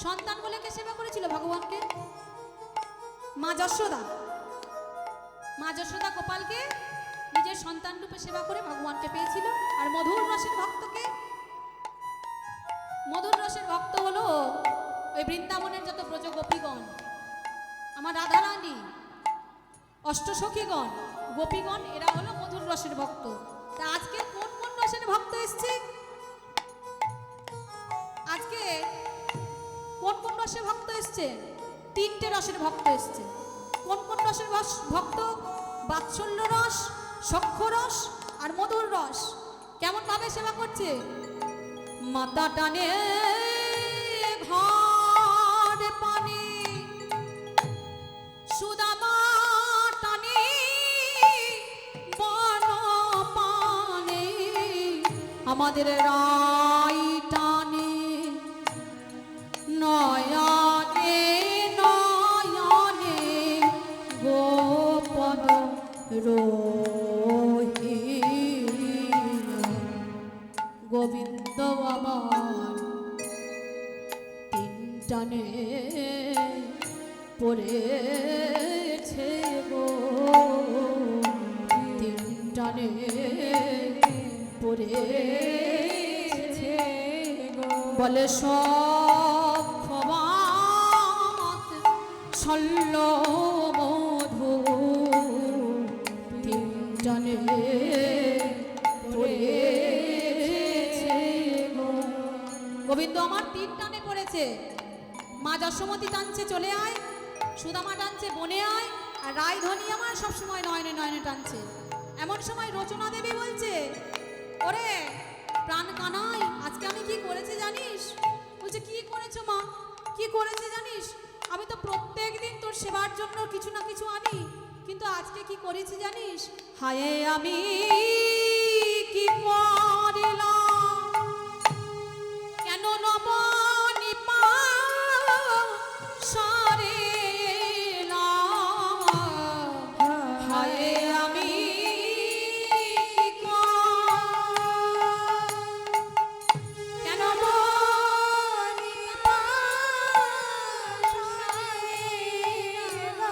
সন্তান বলে কে সেবা করেছিল ভগবানকে? মা যশোদা। মা যশোদা গোপালকে নিজের সন্তান রূপে সেবা করে ভগবানকে পেয়েছিল। আর মধুর রসের ভক্তকে, মধুর রসের ভক্ত হলো ওই বৃন্দাবনের যত ব্রজ গোপীগণ, আমার রাধারানী, অষ্টসখীগণ, গোপীগণ, এরা হলো মধুর রসের ভক্ত। তা আজকে কোন কোন রসের ভক্ত এসছে? আজকে কোন কোন রসের ভক্ত এসছে? তিনটে রসের ভক্ত এসছে। কোন কোন রসের ভক্ত? বাৎসল্য রস, সখ্য রস আর মধুর রস। কেমন ভাবে সেবা করছে? মাতা টানে ঘর পানে, সুদামা টানে বন পানে, আমাদের রাই টানে নয়নে নয়নে গোপন রোহি। গোবিন্দ আমার তিন টানে পড়েছে গো, তিন টানে পড়েছে গো। বলে সব ক্ষমাত সল্ল মধু, তিন টানে পড়েছে গো। গোবিন্দ আমার তিন টানে পড়েছে। মা যশোমতী টানছে চলে আয়, সুদামা টানছে বনে আয়, আর রায়ধনী আমার সবসময় নয়নে নয়নে টানছে। এমন সময় রচনা দেবী বলছে, ওরে প্রাণ কানাই, আজকে আমি কি করেছি জানিস? বলছে কি করেছো মা? কি করেছে জানিস? আমি তো প্রত্যেক দিন তোর সেবার জন্য কিছু না কিছু আনি, কিন্তু আজকে কি করেছি জানিস? হায় আমি কি করিলাম, কেন নবনীপা সারিলাম, হায় আমি কেন নবনীপা সারিলাম।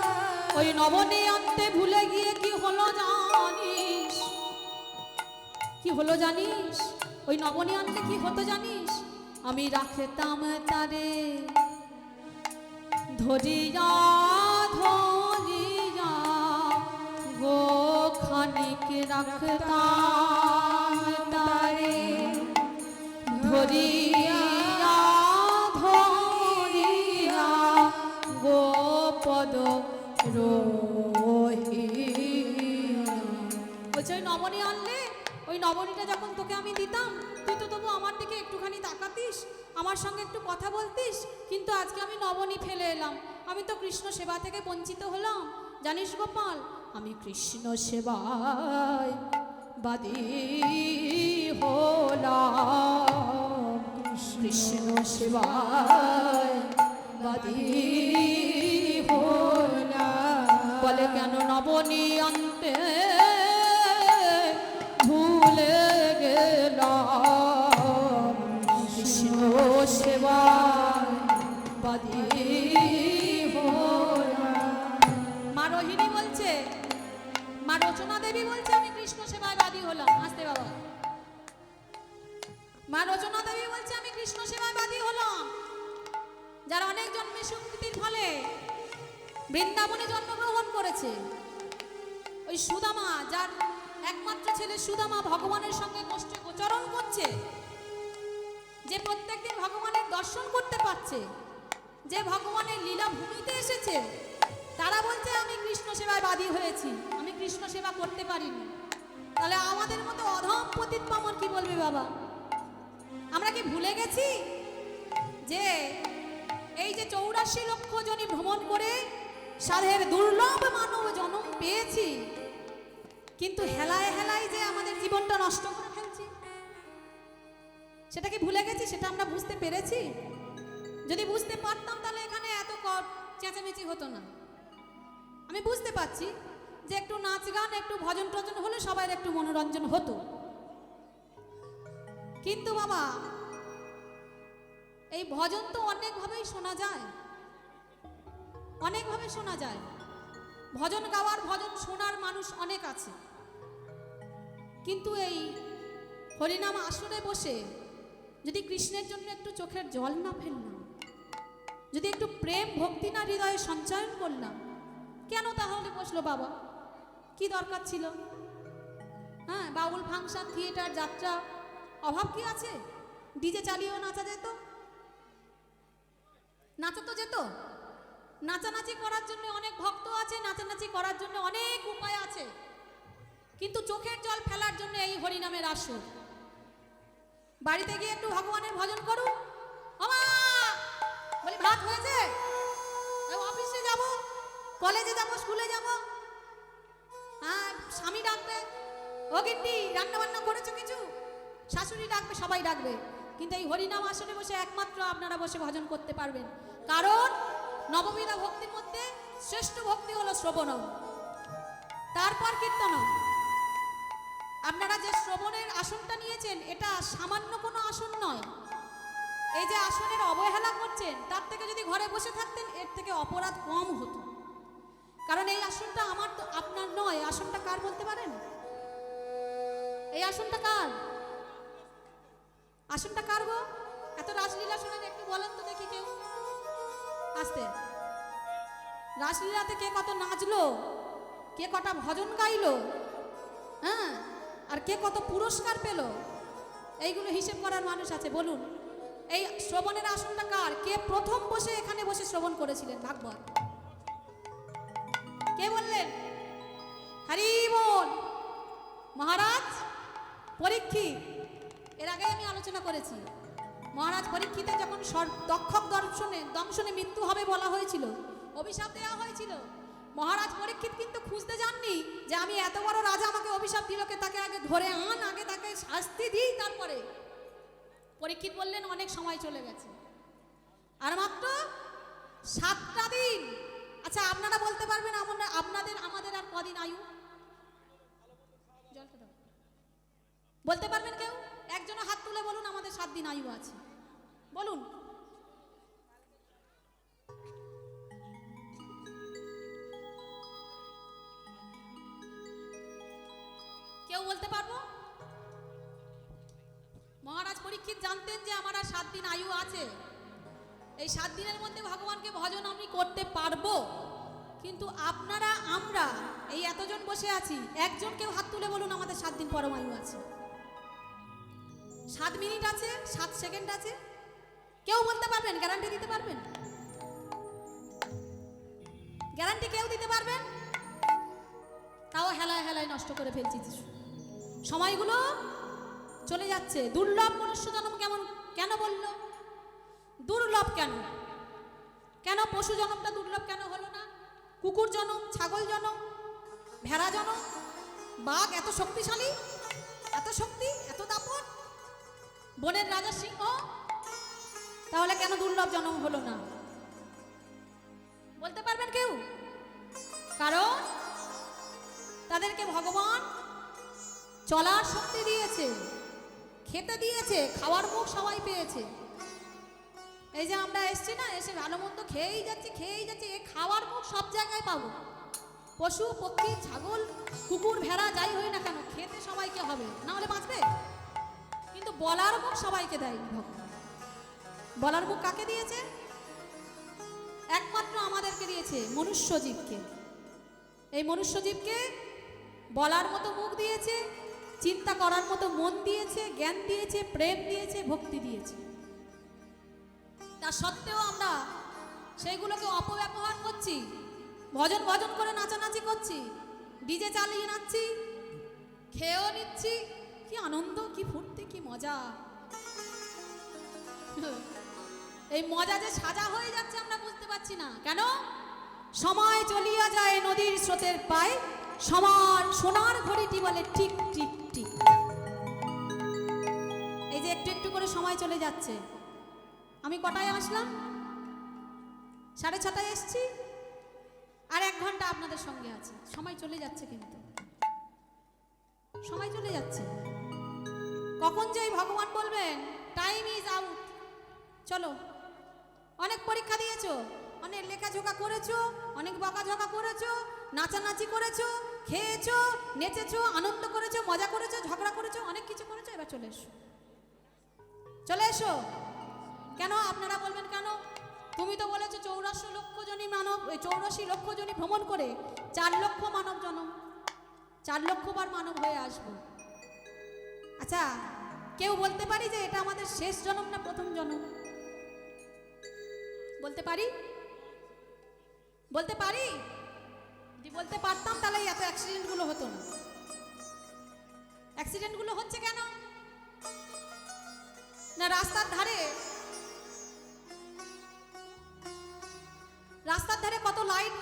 ওই নবনীয়ন্তে ভুলে গিয়ে কি হলো জানিস? কি হলো জানিস? ওই নবনীয়ন্তে কি হতো জানিস? আমি রাখতাম তারে ধরিয়া ধরিয়া গো, খানিক রাখতাম তারে ধরিয়া ধরিয়া গো পদ রোহি। বলছে ওই নবনী আনলে, ওই নবনীটা যখন তোকে আমি দিতাম, তুই তো তবু আমার দিকে একটুখানি তাকাতিস, আমার সঙ্গে একটু কথা বলতিস, কিন্তু আজকে আমি নবনী ফেলে এলাম, আমি তো কৃষ্ণ সেবা থেকে বঞ্চিত হলাম। জানিস গোপাল, আমি কৃষ্ণ সেবায় বাদী হলাম, কৃষ্ণ সেবায় বাদী হলাম। বলে কেন নবনী আনতে ভুলে গেলাম, কৃষ্ণ সেবায় বাদী হলাম। মা রোহিণী বলছে, মা রচনা দেবী বলছে আমি কৃষ্ণ সেবায় বাদী হলাম। আসতে বাবা। মা রচনা দেবী বলছে আমি কৃষ্ণ সেবায় বাদী হলাম। যারা অনেক জন্মে সুকৃতির ফলে বৃন্দাবনে জন্মগ্রহণ করেছে, ওই সুদামা, যার একমাত্র ছেলে সুদামা ভগবানের সঙ্গে কষ্টে গোচরণ করছে, যে প্রত্যেকদিন ভগবানের দর্শন করতে পারছে, যে ভগবানের লীলা ভূমিতে এসেছে, তারা বলছে আমি কৃষ্ণ সেবায় বাদী হয়েছি, আমি কৃষ্ণ সেবা করতে পারিনি। তাহলে আমাদের মতো অধম পতিত পামর কি বলবে বাবা? আমরা কি ভুলে গেছি যে এই যে 84 লক্ষ জনই ভ্রমণ করে সাধের দুর্লভ মানব জন্ম পেয়েছি, কিন্তু হেলায় হেলায় যে আমাদের জীবনটা নষ্ট করে ফেলছি, সেটা কি ভুলে গেছি? সেটা আমরা বুঝতে পেরেছি? যদি বুঝতে পারতাম তাহলে এখানে এত চেঁচামেচি হতো না। আমি বুঝতে পারছি যে একটু নাচ গান, একটু ভজন টজন হলে সবাই একটু মনোরঞ্জন হতো, কিন্তু বাবা এই ভজন তো অনেকভাবেই শোনা যায়, অনেকভাবে শোনা যায়। ভজন গাওয়ার, ভজন শোনার মানুষ অনেক আছে, কিন্তু এই হরিনাম আসরে বসে যদি কৃষ্ণের জন্য একটু চোখের জল না ফেললাম, যদি একটু প্রেম ভক্তি না হৃদয়ে সঞ্চয়ন করলাম, কেন তাহলে বসলো বাবা? কি দরকার ছিল? হ্যাঁ, বাউল ফাংশন, থিয়েটার, যাত্রা, অভাব কি আছে? ডিজে চালিয়েও নাচা যেত, নাচা তো যেত। নাচানাচি করার জন্য অনেক ভক্ত আছে, নাচানাচি করার জন্য অনেক উপায় আছে, কিন্তু চোখের জল ফেলার জন্য এই হরিনামের আসর। বাড়িতে গিয়ে একটু ভগবানের ভজন করুন। বলি ভাত হয়েছে, অফিসে যাব, কলেজে যাব, স্কুলে যাব, হ্যাঁ স্বামী ডাকবে, ও গিন্নি রান্না বান্না করেছো কিছু, শাশুড়ি ডাকবে, সবাই ডাকবে, কিন্তু এই হরিনাম আসনে বসে একমাত্র আপনারা বসে ভজন করতে পারবেন। কারণ নববিধা ভক্তির মধ্যে শ্রেষ্ঠ ভক্তি হলো শ্রবণম, তারপর কীর্তনম। আপনারা যে শ্রবণের আসনটা নিয়েছেন, এটা সামান্য কোনো আসন নয়। এই যে আসনের অবহেলা করছেন, তার থেকে যদি ঘরে বসে থাকতেন এর থেকে অপরাধ কম হতো। কারণ এই আসনটা আমার তো আপনার নয়। আসনটা কার বলতে পারেন? এই আসনটা কার? আসনটা কার গো? এত রাসলীলা শোনেন, একটু বলেন তো দেখি কেউ আসতে। রাসলীলাতে কে কত নাচলো, কে কটা ভজন গাইলো, হ্যাঁ, আর কে কত পুরস্কার পেল, এইগুলো হিসেব করার মানুষ আছে? বলুন, এই শ্রবণের আসনটা কার? কে প্রথম বসে এখানে বসে শ্রবণ করেছিলেন ভাগবত? কে বললেন? হরি বল। মহারাজ পরীক্ষিত। এর আগে আমি আলোচনা করেছি, মহারাজ পরীক্ষিতের যখন দক্ষক দংশনে মৃত্যু হবে বলা হয়েছিল, অভিশাপ দেওয়া হয়েছিল, মহারাজ পরীক্ষিত কিন্তু খুঁজতে যাননি যে আমি এত বড় রাজা, আমাকে অভিশাপ দিল, কে তাকে আগে ধরে আন, আগে তাকে শাস্তি দিই তারপরে। পরীক্ষিত বললেন অনেক সময় চলে গেছে, আর মাত্র 7টা দিন। আচ্ছা আপনারা বলতে পারবেন আমাদের আর কদিন আয়ু? জলটা দাও। বলতে পারবেন কেউ? একজনও হাত তুলে বলুন আমাদের 7 দিন আয়ু আছে, বলুন। কেউ বলতে পারবো? মহারাজ পরীক্ষিত জানতেন যে আমার আর 7 দিন আয়ু আছে, এই 7 দিনের মধ্যে ভগবানকে ভজন আমি করতে পারবো, কিন্তু আপনারা আমরা এই এতজন বসে আছি, একজন কেউ হাত তুলে বলুন আমাদের 7 দিন পরমায়ু আছে, 7 মিনিট আছে, 7 সেকেন্ড আছে? কেউ বলতে পারবেন? গ্যারান্টি দিতে পারবেন? গ্যারান্টি কেউ দিতে পারবেন? তাও হেলায় হেলায় নষ্ট করে ফেলছি, সময়গুলো চলে যাচ্ছে। দুর্লভ মনুষ্য জন্ম কেন বলল? দুর্লভ কেন? কেন পশু জন্মটা দুর্লভ কেন হলো না? কুকুর জন্ম, ছাগল জন্ম, ভেড়া জন্ম, বাঘ এত শক্তিশালী, এত শক্তি, এত দাপট, বনের রাজা সিংহ, তাহলে কেন দুর্লভ জন্ম হলো না? বলতে পারবেন কেউ? কারণ তাদেরকে ভগবান চলার শক্তি দিয়েছে, খেতে দিয়েছে, খাওয়ার মুখ সবাই পেয়েছে। এই যে আমরা এসছি না, এসে ভালো মন্দ খেয়েই যাচ্ছি, এই খাওয়ার মুখ সব জায়গায় পাবো। পশু পক্ষী, ছাগল, কুকুর, ভেড়া যাই হই না কেন, খেতে সবাইকে হবে, না হলে বাঁচবে? কিন্তু বলার মুখ সবাইকে দেয়নি ভগবান। বলার মুখ কাকে দিয়েছে? একমাত্র আমাদেরকে দিয়েছে, মনুষ্য জীবকে। এই মনুষ্য জীবকে বলার মতো মুখ দিয়েছে, চিন্তা করার মতো মন দিয়েছে, জ্ঞান দিয়েছে, প্রেম দিয়েছে, ভক্তি দিয়েছে। তা সত্ত্বেও আমরা সেইগুলোকে অপব্যবহার করছি, ভজন ভজন করে নাচানাচি করছি, ডিজে চালিয়ে নাচছি, খেয়েও নিচ্ছি, কি আনন্দ, কি ফুর্তি, কি মজা। এই মজা যে সাজা হয়ে যাচ্ছে আমরা বুঝতে পারছি না কেন? সময় চলিয়া যায় নদীর স্রোতের পায়, সমান সোনার ঘড়িটি বলে টিক টিক টিক। এই যে একটু একটু করে সময় চলে যাচ্ছে। আমি কটায় আসলাম? 6:30 এসছি, আর 1 ঘন্টা আপনাদের সঙ্গে আছে। সময় চলে যাচ্ছে, কিন্তু সময় চলে যাচ্ছে। কখন যে ভগবান বলবেন টাইম ইজ আউট, চলো, অনেক পরীক্ষা দিয়েছো, অনেক লেখাঝোকা করেছো, অনেক বকাঝকা করেছো, নাচানাচি করেছো, খেয়েছো, নেচেছো, আনন্দ করেছো, মজা করেছো, ঝগড়া করেছো, অনেক কিছু করেছো। এবার চলে এসো, চলে এসো। কেন আপনারা বলবেন কেন? তুমি তো বলেছো 84 লক্ষ জনই মানব, 84 লক্ষ জনই ভ্রমণ করে 4 লক্ষ মানব জন্ম, 4 লক্ষ বার মানব হয়ে আসবো। আচ্ছা, কেউ বলতে পারি যে এটা আমাদের শেষ জন্ম না প্রথম জন্ম? বলতে পারি? বলতে পারি? যদি বলতে পারতাম তাহলে এত অ্যাক্সিডেন্টগুলো হতো না। অ্যাক্সিডেন্টগুলো হচ্ছে কেন না? রাস্তার ধারে কত লাইট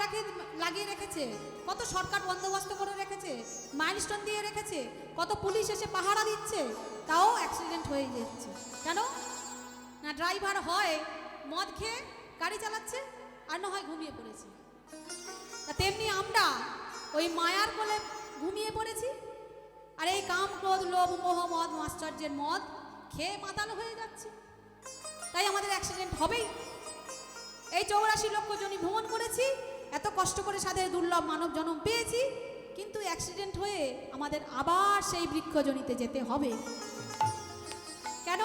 লাগিয়ে রেখেছে, কত সরকার বন্দোবস্ত করে রেখেছে, মাইলস্টোন দিয়ে রেখেছে, কত পুলিশ এসে পাহারা দিচ্ছে, তাও অ্যাক্সিডেন্ট হয়ে যাচ্ছে। কেন না? ড্রাইভার হয় মদ খেয়ে গাড়ি চালাচ্ছে, আর না হয় ঘুমিয়ে পড়েছে। তেমনি আমরা ওই মায়ার কোলে ঘুমিয়ে পড়েছি, আর এই কাম, ক্রোধ, লোভ, মোহ, মদ, মাশ্চর্যের মদ খেয়ে মাতাল হয়ে যাচ্ছে, তাই আমাদের অ্যাক্সিডেন্ট হবেই। এই 84 লক্ষ জনই ভ্রমণ করেছি, এত কষ্ট করে সাথে দুর্লভ মানব জন্ম পেয়েছি, কিন্তু অ্যাক্সিডেন্ট হয়ে আমাদের আবার সেই বৃক্ষজনিতে যেতে হবে। কেন?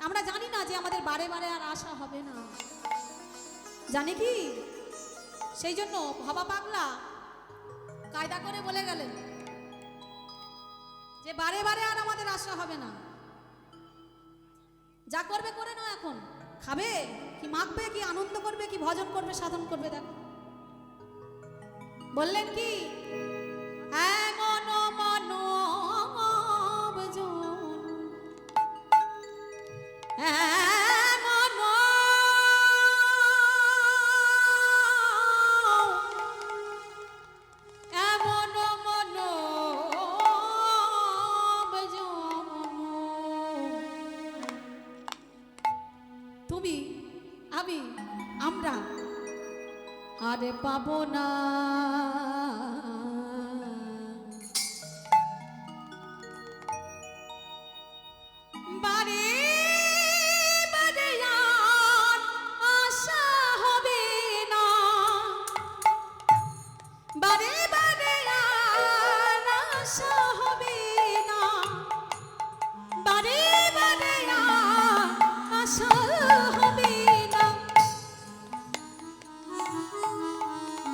আমরা জানি না যে আমাদের বারে বারে আর আসা হবে না, জানি কি? সেই জন্য বাবা পাগলা কায়দা করে বলে গেলেন যে বারে বারে আর আমাদের আসা হবে না, যা করবে করে নাও। এখন খাবে কি, মাখবে কি, আনন্দ করবে কি, ভজন করবে, সাধন করবে, দেখো। বললেন কি? তুমি, আমি, আমরা আরে পাবো না। বারে বারে আর আশা হবে না, বারে বারে আর আশা হবে না, বারে বারে আর আশা হবে না।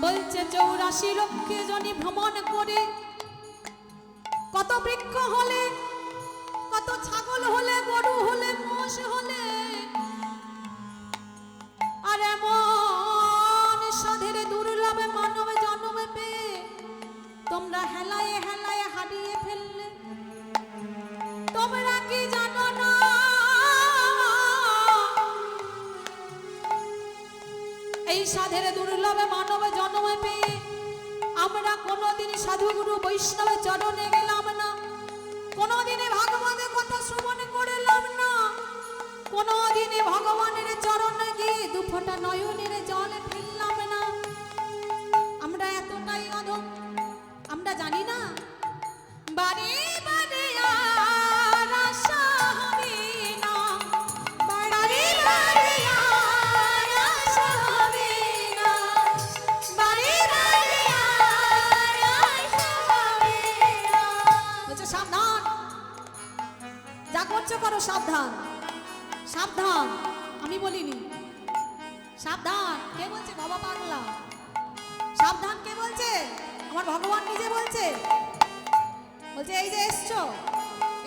বলছে 84 লক্ষ জনই ভ্রমণ করে, কত বৃক্ষ হলে, কত ছাগল হলে, গরু হলে, মোষ হলে, আর এমন সাধের দুর্লভে মানব জন্ম পেয়ে তোমরা হেলায় হেলায় হারিয়ে ফেললে। তোমরা কি জানো না এই সাধের দুর্লভে মানব জন্ম পেয়ে আমরা কোনোদিন সাধুগুরু বৈষ্ণবের চরণে গেলাম না, কোনোদিনে ভগবানের কথা শ্রবণ করলাম না, কোনোদিনে ভগবানের চরণে গিয়ে দুফোঁটা নয়নের জল ফেললাম না। আমরা এতটাই অধম, আমরা জানি না বারে বারে আর আশা হবে না, বারে বারে আর আশা হবে না, বারে বারে আর আশা হবে না। বলছে সাবধান, যা করছো করো, সাবধান, সাবধান। আমি বলিনি, সাবধান। কে বলছে? বাবা পাগলা। সাবধান কে বলছে? আমার ভগবান নিজে বলছে। বলছে এই যে এসছো,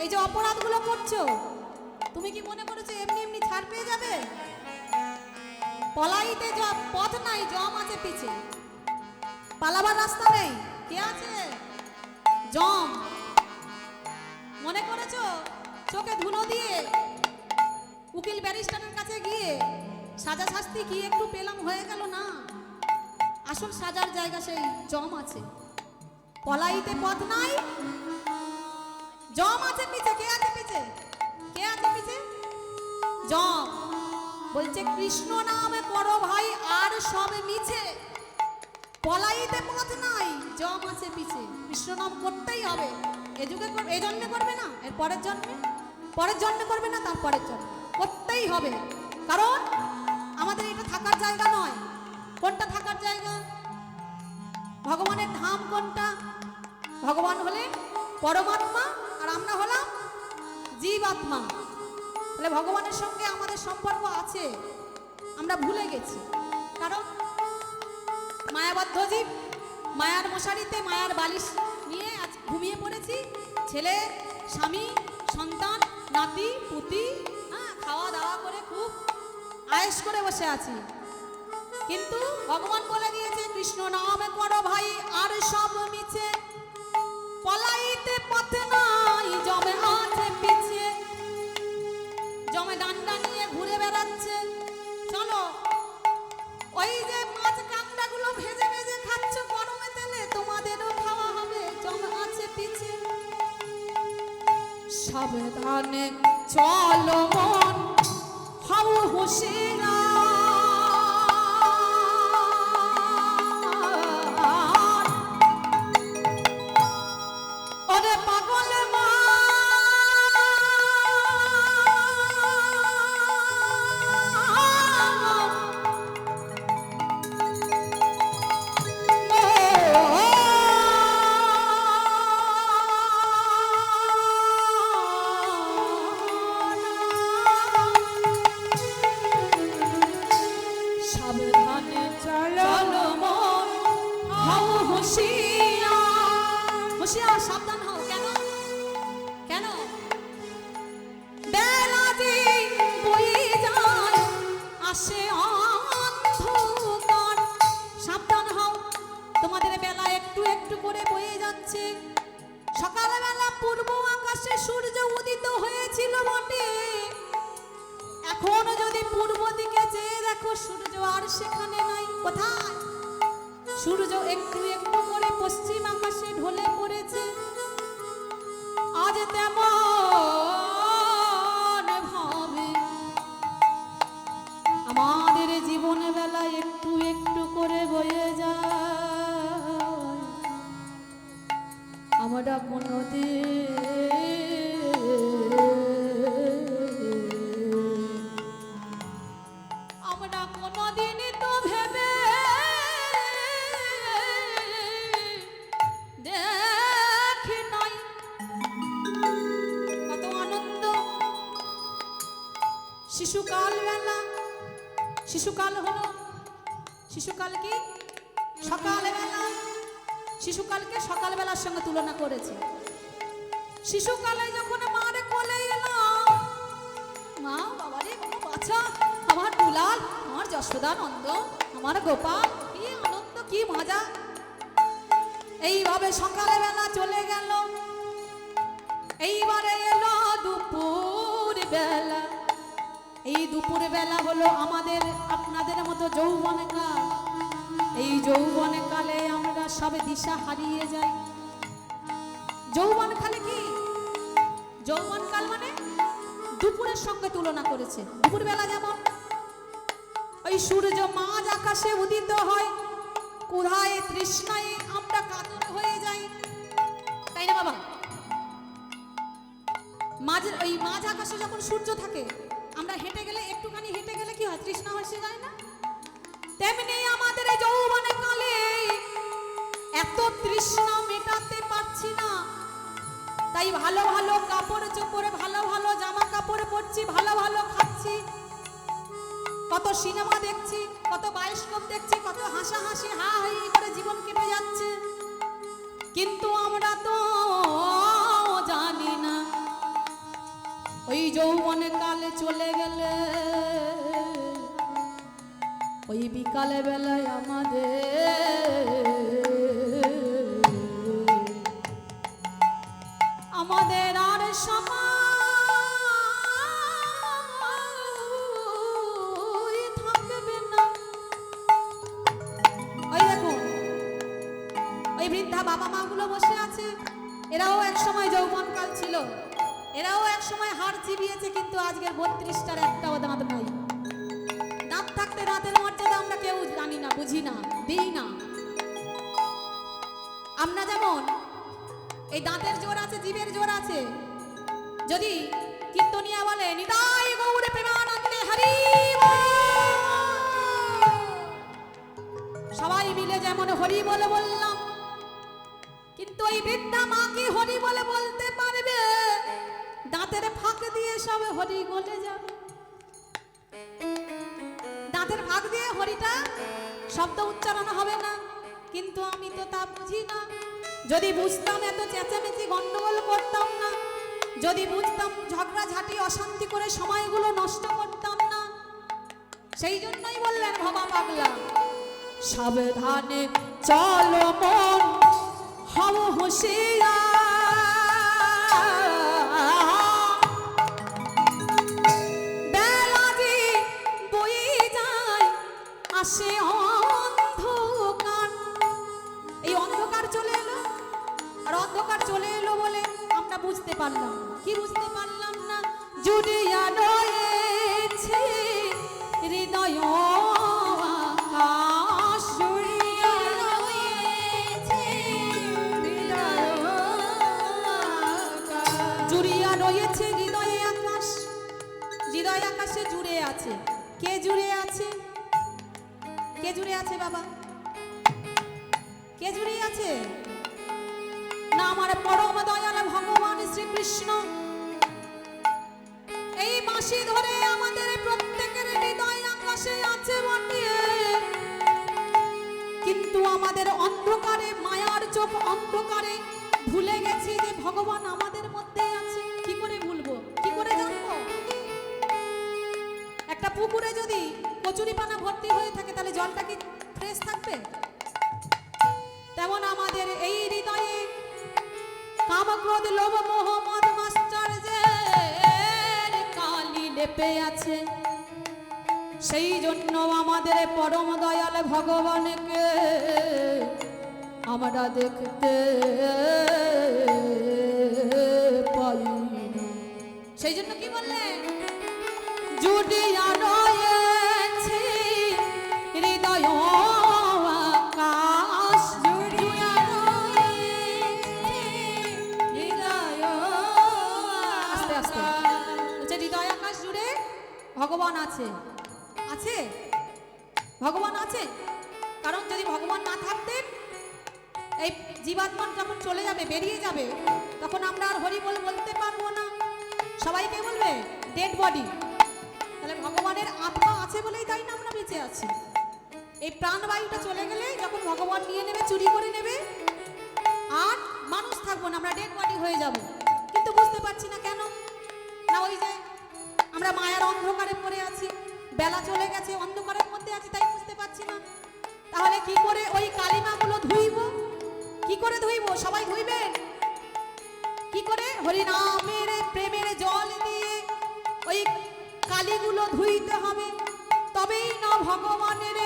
এই যে অপরাধগুলো করছো, তুমি কি মনে করেছো এমনি এমনি ছাড় পেয়ে যাবে? পলাইতে পথ নাই, জম আছে পিছে, পালাবার রাস্তা নেই। কে আছে? জম। মনে করেছো চোখে ধুলো দিয়ে উকিল ব্যারিস্টারের কাছে গিয়ে সাজা শাস্তি কি একটু পেলাম হয়ে গেল? না, আসল সাজার জায়গা সেই জম আছে। পলাইতে পথ নাই, জম আছে পিছে। কে আছে পিছে? কে আছে পিছে? জম। বলছে কৃষ্ণ নাম করো ভাই, আর সব মিছে। পলাইতে পথ নাই, জম আছে পিছে। কৃষ্ণ নাম করতেই হবে। এ যুগে করবে, এই জন্মে করবে না, এর পরের জন্মে, পরের জন্মে করবে না, তার পরের জন্মে করতেই হবে। কারণ আমাদের এটা থাকার জায়গা নয়। কোনটা থাকার জায়গা? ভগবানের ধাম কোনটা? ভগবান হলেন পরমাত্মা আর আমরা হলাম জীবাত্মা। তাহলে ভগবানের সঙ্গে আমাদের সম্পর্ক আছে, আমরা ভুলে গেছি। কারণ মায়াবদ্ধ জীব, মায়ার মশারিতে মায়ার বালিশ নিয়ে আজ ঘুমিয়ে পড়েছি। ছেলে, স্বামী, সন্তান, নাতি, পুতি, খাওয়া দাওয়া করে খুব আয়েশ করে বসে আছি। কিন্তু ভগবান বলে দিয়েছে কৃষ্ণ নামে করো ভাই আর সব মিছে, পলাইতে পথে নাই জমে আছে পিছে। জমে ডান্ডা নিয়ে ঘুরে বেড়াচ্ছে। চলো ওই যে মাছ কাঁকড়া গুলো ভেজে ভেজে খাচ্ছ গরমে তেলে, তোমাদেরও খাওয়া হবে, জমে আছে পিছে। সাবধানে চলো মন হও হুঁশিয়ার, ওরে পাগল মা সাবধান হও। কেন? কেন? বেলা যে বয়ে যায় আসে অন্ধকার। সাবধান হও, তোমাদের বেলা একটু একটু করে বয়ে যাচ্ছে। সকালবেলা পূর্ব আকাশে সূর্য উদিত হয়েছিল বটে, এখন যদি পূর্ব দিকে চেয়ে দেখো সূর্য আর সেখানে নাই। কোথায়? সূর্য একটু একটু করে পশ্চিম আকাশে ঢলে পড়েছে। আজ তেমন ভাবে আমাদের জীবনে বেলা একটু একটু করে বয়ে যায়, আমরা কোনোদিন তো ভেবে দেখি নাই কত আনন্দ। শিশুকাল বেলা, শিশুকাল হলো, শিশুকাল কি সকালবেলা, শিশুকালকে সকালবেলার সঙ্গে তুলনা করেছে। শিশুকালে যখন মার কোলে এলাম, মা বাবারে বাচ্চা, আমার দুলাল, আমার যশোদানন্দ, আমার গোপাল, কি আনন্দ, কি মজা। এইভাবে সকালবেলা চলে গেল। এইবারে এলো দুপুর বেলা। এই দুপুর বেলা হলো আমাদের আপনাদের মতো যৌবনে কাল। এই যৌবনে কালে আমরা সবে দিশা হারিয়ে যাই। যৌবন কালে কি? যৌবন কাল মানে দুপুরের সঙ্গে তুলনা করেছে। দুপুর বেলা যেমন ওই সূর্য মাঝ আকাশে উদিত হয়, ক্ষুধায় তৃষ্ণায় আমরা কাতর হয়ে যাই, তাই না বাবা? ওই মাঝ আকাশে যখন সূর্য থাকে, আমরা হেঁটে গেলে, একটুখানি হেঁটে গেলে কি হয়? তৃষ্ণা হয়ে যায় না? তেমনি আমাদের এই যৌবনে কালে এত তৃষ্ণা মেটাতে পারছি না, তাই ভালো ভালো কাপড় চোপড়ে, ভালো ভালো জামা কাপড় পরছি, ভালো ভালো খাচ্ছি, কত সিনেমা দেখছি, কত বায়োস্কোপ দেখছি, কত হাসাহাসি হা হই করে জীবন কেটে যাচ্ছে। কিন্তু আমরা তো জানি না ওই যৌবনে কালে চলে গেলে ওই বিকালে বেলায় আমাদের আর সময় থাকবে না। ওই দেখুন, ওই বৃদ্ধা বাবা মা গুলো বসে আছে, এরাও এক সময় যৌবনকাল ছিল, এরাও এক সময় হাড় চিবিয়েছে, কিন্তু আজকের 32টার একটাও দাঁত নাই। দাঁত থাকতে দাঁতের মর্যাদা আমরা কেউ জানি না, বুঝি না, দিই না। আমরা যেমন এই দাঁতের জোর আছে, জীবের জোর আছে, যদি কীর্তনিয়া বলে নিতাই গৌর প্রেমানন্দে হরি যেমন হরি বলে বললাম, কিন্তু ওই বৃদ্ধা মা কি হরি বলে বলতে পারবে? দাঁতের ফাঁক দিয়ে সবে হরি গলে যাবে, দাঁতের ফাঁক দিয়ে হরিটা শব্দ উচ্চারণ হবে না। কিন্তু আমি তো তা বুঝি না। যদি বুঝতাম এত চেঁচামেচি গন্ডগোল করতাম না, যদি বুঝতাম ঝগড়াঝাটি অশান্তি করে সময়গুলো নষ্ট করতাম না। সেই জন্যই বললেন ভবা পাগলা, সাবধানে চলো মন হব হুঁশিয়ার, বেলা যে বয়ে যায় আসে অন্ধকার। এই অন্ধকার চলে এলো, আর অন্ধকার চলে এলো বলে আমরা বুঝতে পারলাম না। কি বুঝতে পারলাম না? জুড়িয়া রয়েছে হৃদয় আকাশ, জুড়িয়া রয়েছে হৃদয় আকাশ, জুড়িয়া রয়েছে হৃদয়ে আকাশ। হৃদয় আকাশে জুড়ে আছে। কে জুড়ে আছে? কে জুড়ে আছে বাবা? কে জুড়ে আছে? না আমার পরম দয়াল ভগবান শ্রীকৃষ্ণ। এই বাঁশি ধরে আমাদের প্রত্যেকের হৃদয় আকাশে আছে বটে, কিন্তু আমাদের অন্ধকারে, মায়ার চোখ অন্ধকারে ভুলে গেছি যে ভগবান আমাদের মধ্যে আছে। কি করে ভুলবো? কি করে জানবো? একটা পুকুরে যদি কচুরিপানা ভর্তি হয়ে থাকে তাহলে জলটা কি ফ্রেশ থাকবে? তেমন আমাদের এই হৃদয়ে কাম ক্রোধ লোভ মোহ মদ মাশ্চর্যের কালি লেপে আছে। সেই জন্য আমাদের পরম দয়াল ভগবানকে আমরা দেখতে পাই না। সেই জন্য কি বললেন? জুড়িয়া রয়েছে হৃদয় আকাশ, জুড়িয়া রয়েছে হৃদয় আস্তে আস্তে বলছে হৃদয় আকাশ জুড়ে ভগবান আছে। আছে? ভগবান আছে। কারণ যদি ভগবান না থাকতেন, এই জীবাত্মা যখন চলে যাবে, বেরিয়ে যাবে, তখন আমরা আর হরি বল বলতে পারবো না। সবাইকে বলবে ডেড বডি। তাহলে ভগবানের আত্মা আছে বলেই তাই না আমরা বেঁচে আছি। এই প্রাণবায়ুটা চলে গেলে যখন ভগবান নিয়ে নেবে, চুরি করে নেবে, আর মানুষ থাকবো না, আমরা ডেড বডি হয়ে যাব। কিন্তু বুঝতে পারছি না কেন? না ওই যে আমরা মায়ার অন্ধকারে পড়ে আছি, বেলা চলে গেছে, অন্ধকারের মধ্যে আছি, তাই বুঝতে পারছি না। তাহলে কি করে ওই কালিমাগুলো ধুইব? কি করে ধুইব? সবাই ধুইবেন কি করে? হরিনামের প্রেমের জল দিয়ে ওই কালিগুলো ধুইতে হবে, তবেই না ভগবানের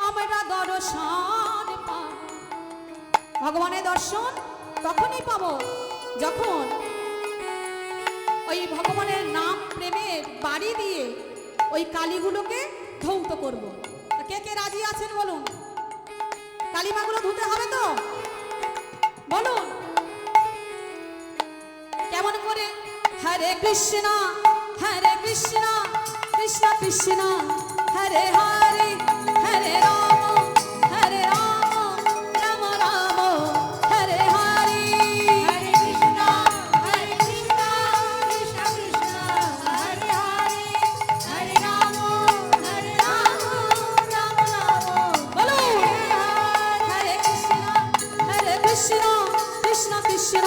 আমরা দর্শন পাব। ভগবানের দর্শন তখনই পাবো যখন ওই ভগবানের নাম প্রেমের বাড়ি দিয়ে ওই কালিগুলোকে ধৌত করব। কে কে রাজি আছেন বলুন? কালিমাগুলো ধুতে হবে তো? বলুন কেমন করে? হরে কৃষ্ণ কৃষ্ণ কৃষ্ণ হরে হরে, হরে রাম রাম রাম হরে হরে, হরে কৃষ্ণ কৃষ্ণ কৃষ্ণ হরে হরে, হরে রাম রাম রাম। বলুন হরে কৃষ্ণ কৃষ্ণ কৃষ্ণ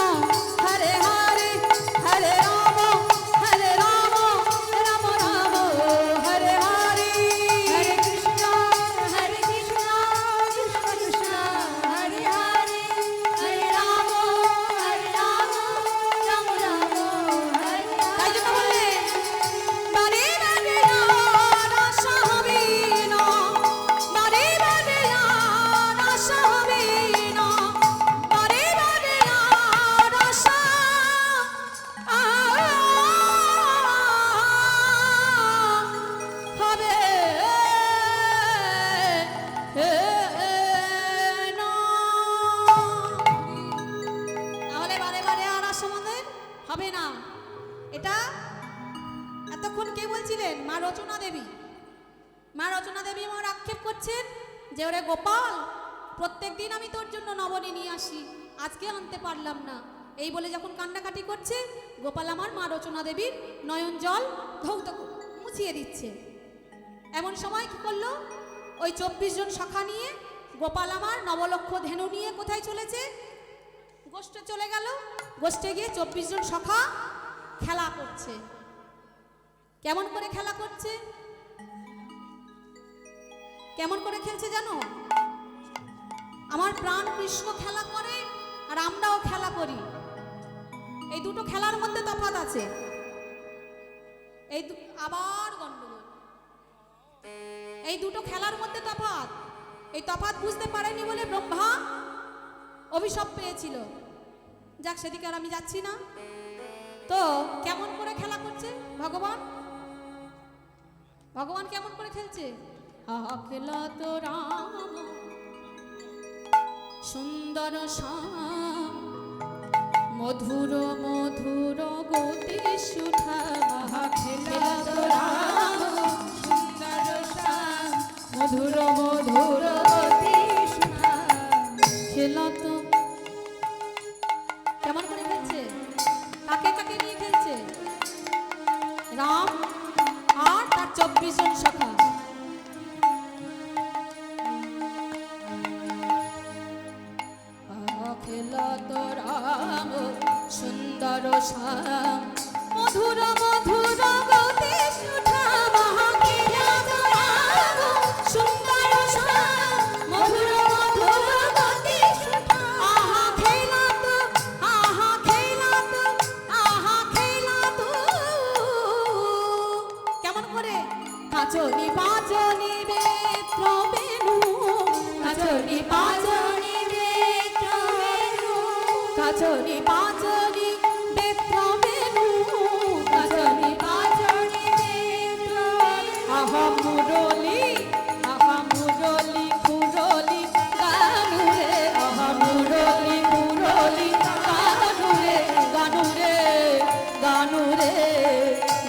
হরে হরে, হরে রাম রাম রাম হরে হরে, হরে কৃষ্ণ কৃষ্ণ কৃষ্ণ হরে হরে, হরে রাম রাম রাম হরে। তাই জন্য বললেন বারে বারে আর আশা হবে না, বারে বারে আর আশা হবে না, বারে বারে আর আশা হবে না। তাহলে বারে বারে আর আশা আমাদের হবে না। এটা এতক্ষণ কে বলছিলেন? মা রচনা দেবী। মা রচনা দেবী আমার আক্ষেপ করছেন যে ওরে গোপাল, প্রত্যেক দিন আমি তোর জন্য নবনী নিয়ে আসি, আজকে আনতে পারলাম না। এই বলে যখন কান্নাকাটি করছে, গোপাল আমার মা রচনা দেবীর নয়ন জল ধৌত মুছিয়ে দিচ্ছে। এমন সময় কি করলো, ওই 24 জন সখা নিয়ে গোপাল আমার নবলক্ষ ধেনু নিয়ে কোথায় চলেছে, গোষ্ঠে চলে গেল। গোষ্ঠে গিয়ে 24 জন সখা খেলা করছে। কেমন করে খেলা করছে, কেমন করে খেলছে জানো? আমার প্রাণ কৃষ্ণ খেলা করে আর আমরাও খেলা করি। এই দুটো খেলার মধ্যে তফাৎ আছে। আবার গন্ডগোল। এই দুটো খেলার মধ্যে তফাৎ। এই তফাৎ বুঝতে পারেনি বলে ব্রহ্মা অভিশাপ পেয়েছিল। যাক, সেদিকে আর আমি যাচ্ছি না। তো কেমন করে খেলা করছে ভগবান? ভগবান কেমন করে খেলছে? খেলা তো রাম সুন্দর শ্যাম মধুর মধুর গতি সুধা। খেলা তো রাম সুন্দর শ্যাম মধুর মধুর গতি সুধা। খেলা তো কেমন করে খেলছে? কাকে কাকে নিয়ে খেলছে? রাম আর তার 24 জন সখা। খেলা তো রাম সুন্দর শ্যাম মধুর মধুর গতি সুধা। খেলা তো রাম সুন্দর শ্যাম মধুর মধুর গতি সুধা। খেলা তো খেলা তো খেলা তো কেমন করে? কাচনি পাচনি বেত্র বেনু, কাচনি পাচনি বেত্র বেনু, কাচনি পাচনি বেত্র বেনু, কাচনি পাচনি বেত্র। মুরলি মুরলি খুরলি গানুরে, মুরলি খুরলি গানুরে গানুরে গানুরে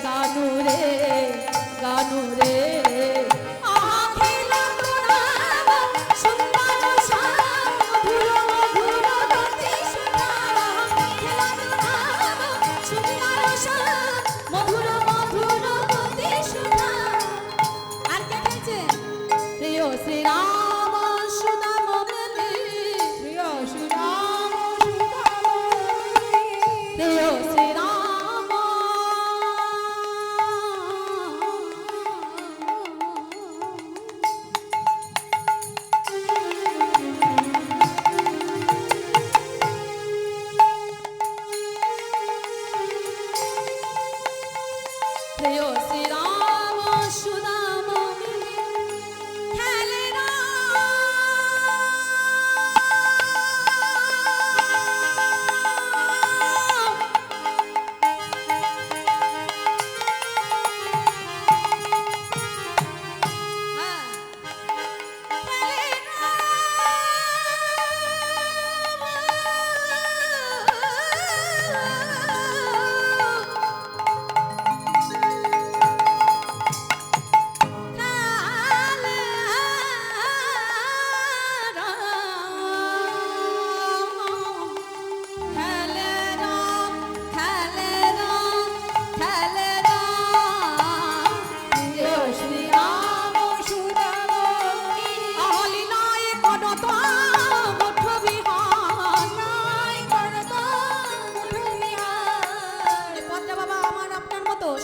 গানুরে গানুরে। খেলা তো রাম সুন্দর শ্যাম মধুর মধুর গতি সুধা। খেলা তো রাম সুন্দর শ্যাম মধুর মধুর গতি সুধা। আর কে খেলছে? প্রিয় শ্রীরাম সুদাম মিলি, প্রিয় শ্রীরাম সুদাম মিলি, প্রিয় শ্রীরাম প্রিয় শ্রীরাম সুদাম মিলি খেলে রাম।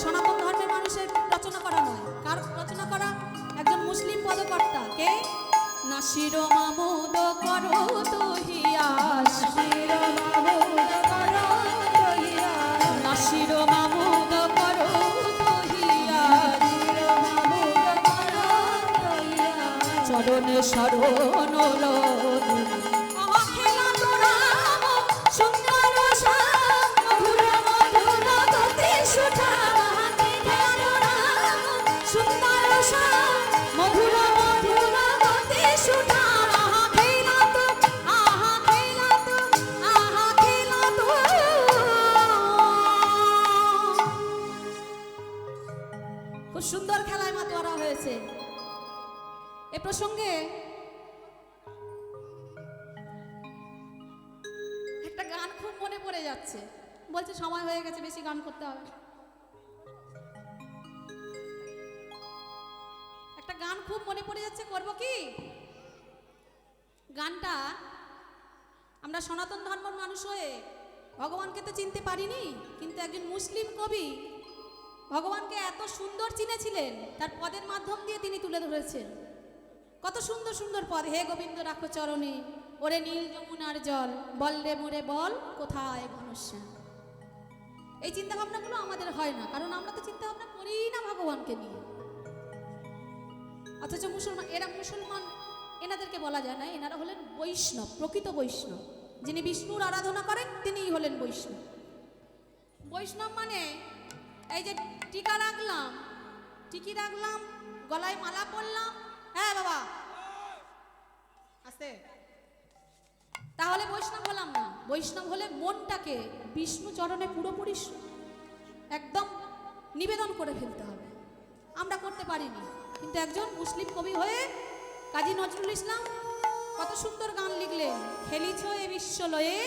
সনাতন ধর্মের মানুষের রচনা করা নয়। কার রচনা করা? একজন মুসলিম পদকর্তা। কে? নাসির মাহমুদ করো তহিয়াস, নাসির মাহমুদ করো তহিয়াস, নাসির মাহমুদ করো তহিয়াস, মাহমুদ করো তহিয়াস, চরণে শরণ লো। খেলা তো রাম সুন্দর শ্যাম মধুর মধুর গতি সুধা। সুন্দর শ্যাম মধুর মধুর গতি সুধা। খেলা তো খেলা তো খেলা তো। খুব সুন্দর খেলায় মাতোয়ারা হয়েছে। এ প্রসঙ্গে করে যাচ্ছে, বলছে সময় হয়ে গেছে, বেশি গান করতে হবে না। একটা গান খুব মনে পড়ে যাচ্ছে, করব কি? গানটা আমরা সনাতন ধর্মের মানুষ হয়ে ভগবানকে তো চিনতে পারিনি, কিন্তু একজন মুসলিম কবি ভগবানকে এত সুন্দর চিনেছিলেন, তার পদের মাধ্যম দিয়ে তিনি তুলে ধরেছেন। কত সুন্দর সুন্দর পদ। হে গোবিন্দ রাখো চরণে, ওরে নীল যমুনার জল, বল রে মোরে বল কোথায় ঘনশ্যাম। এই চিন্তা ভাবনাগুলো আমাদের হয় না, কারণ আমরা তো চিন্তা ভাবনা করি না ভগবানকে নিয়ে। অথচ মুসলমান, এরা মুসলমান, এনাদেরকে বলা যায় না, এনারা হলেন বৈষ্ণব, প্রকৃত বৈষ্ণব। যিনি বিষ্ণুর আরাধনা করেন তিনিই হলেন বৈষ্ণব। বৈষ্ণব মানে এই যে টিকা রাখলাম, টিকি রাখলাম, গলায় মালা পরলাম, হ্যাঁ বাবা আস্তে, তাহলে বৈষ্ণব হলাম না। বৈষ্ণব হলে মনটাকে বিষ্ণু চরণে পুরোপুরি একদম নিবেদন করে ফেলতে হবে। আমরা করতে পারিনি, কিন্তু একজন মুসলিম কবি হয়ে কাজী নজরুল ইসলাম কত সুন্দর গান লিখলেন। খেলিছ এ বিশ্বলয়ে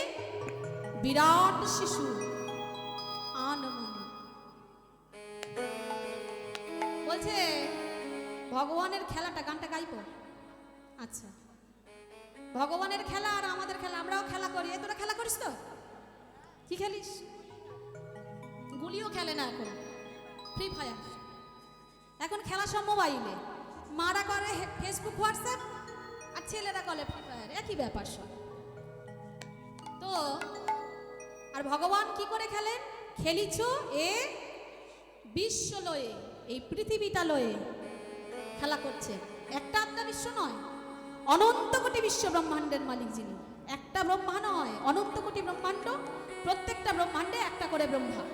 বিরাট শিশু আনমন। বলছে ভগবানের খেলাটা, গানটা গাইব? আচ্ছা, ভগবানের খেলা আর আমাদের খেলা, আমরাও খেলা করি। তোরা খেলা করিস তো? কি খেলিস? গুলিও খেলে না এখন, ফ্রি ফায়ার। এখন খেলা সব মোবাইলে, মারা করে ফেসবুক হোয়াটসঅ্যাপ, আর ছেলেরা করে ফ্রি ফায়ার, একই ব্যাপার সব। তো আর ভগবান কি করে খেলেন? খেলিছ এ বিশ্বলয়ে, এই পৃথিবীটা লয়ে খেলা করছে। একটা আত্মা বিশ্ব নয়, অনন্ত কোটি বিশ্ব ব্রহ্মাণ্ডের মালিক যিনি। একটা ব্রহ্মা নয়, অনন্ত কোটি ব্রহ্মাণ্ড, প্রত্যেকটা ব্রহ্মাণ্ডে একটা করে ব্রহ্মা।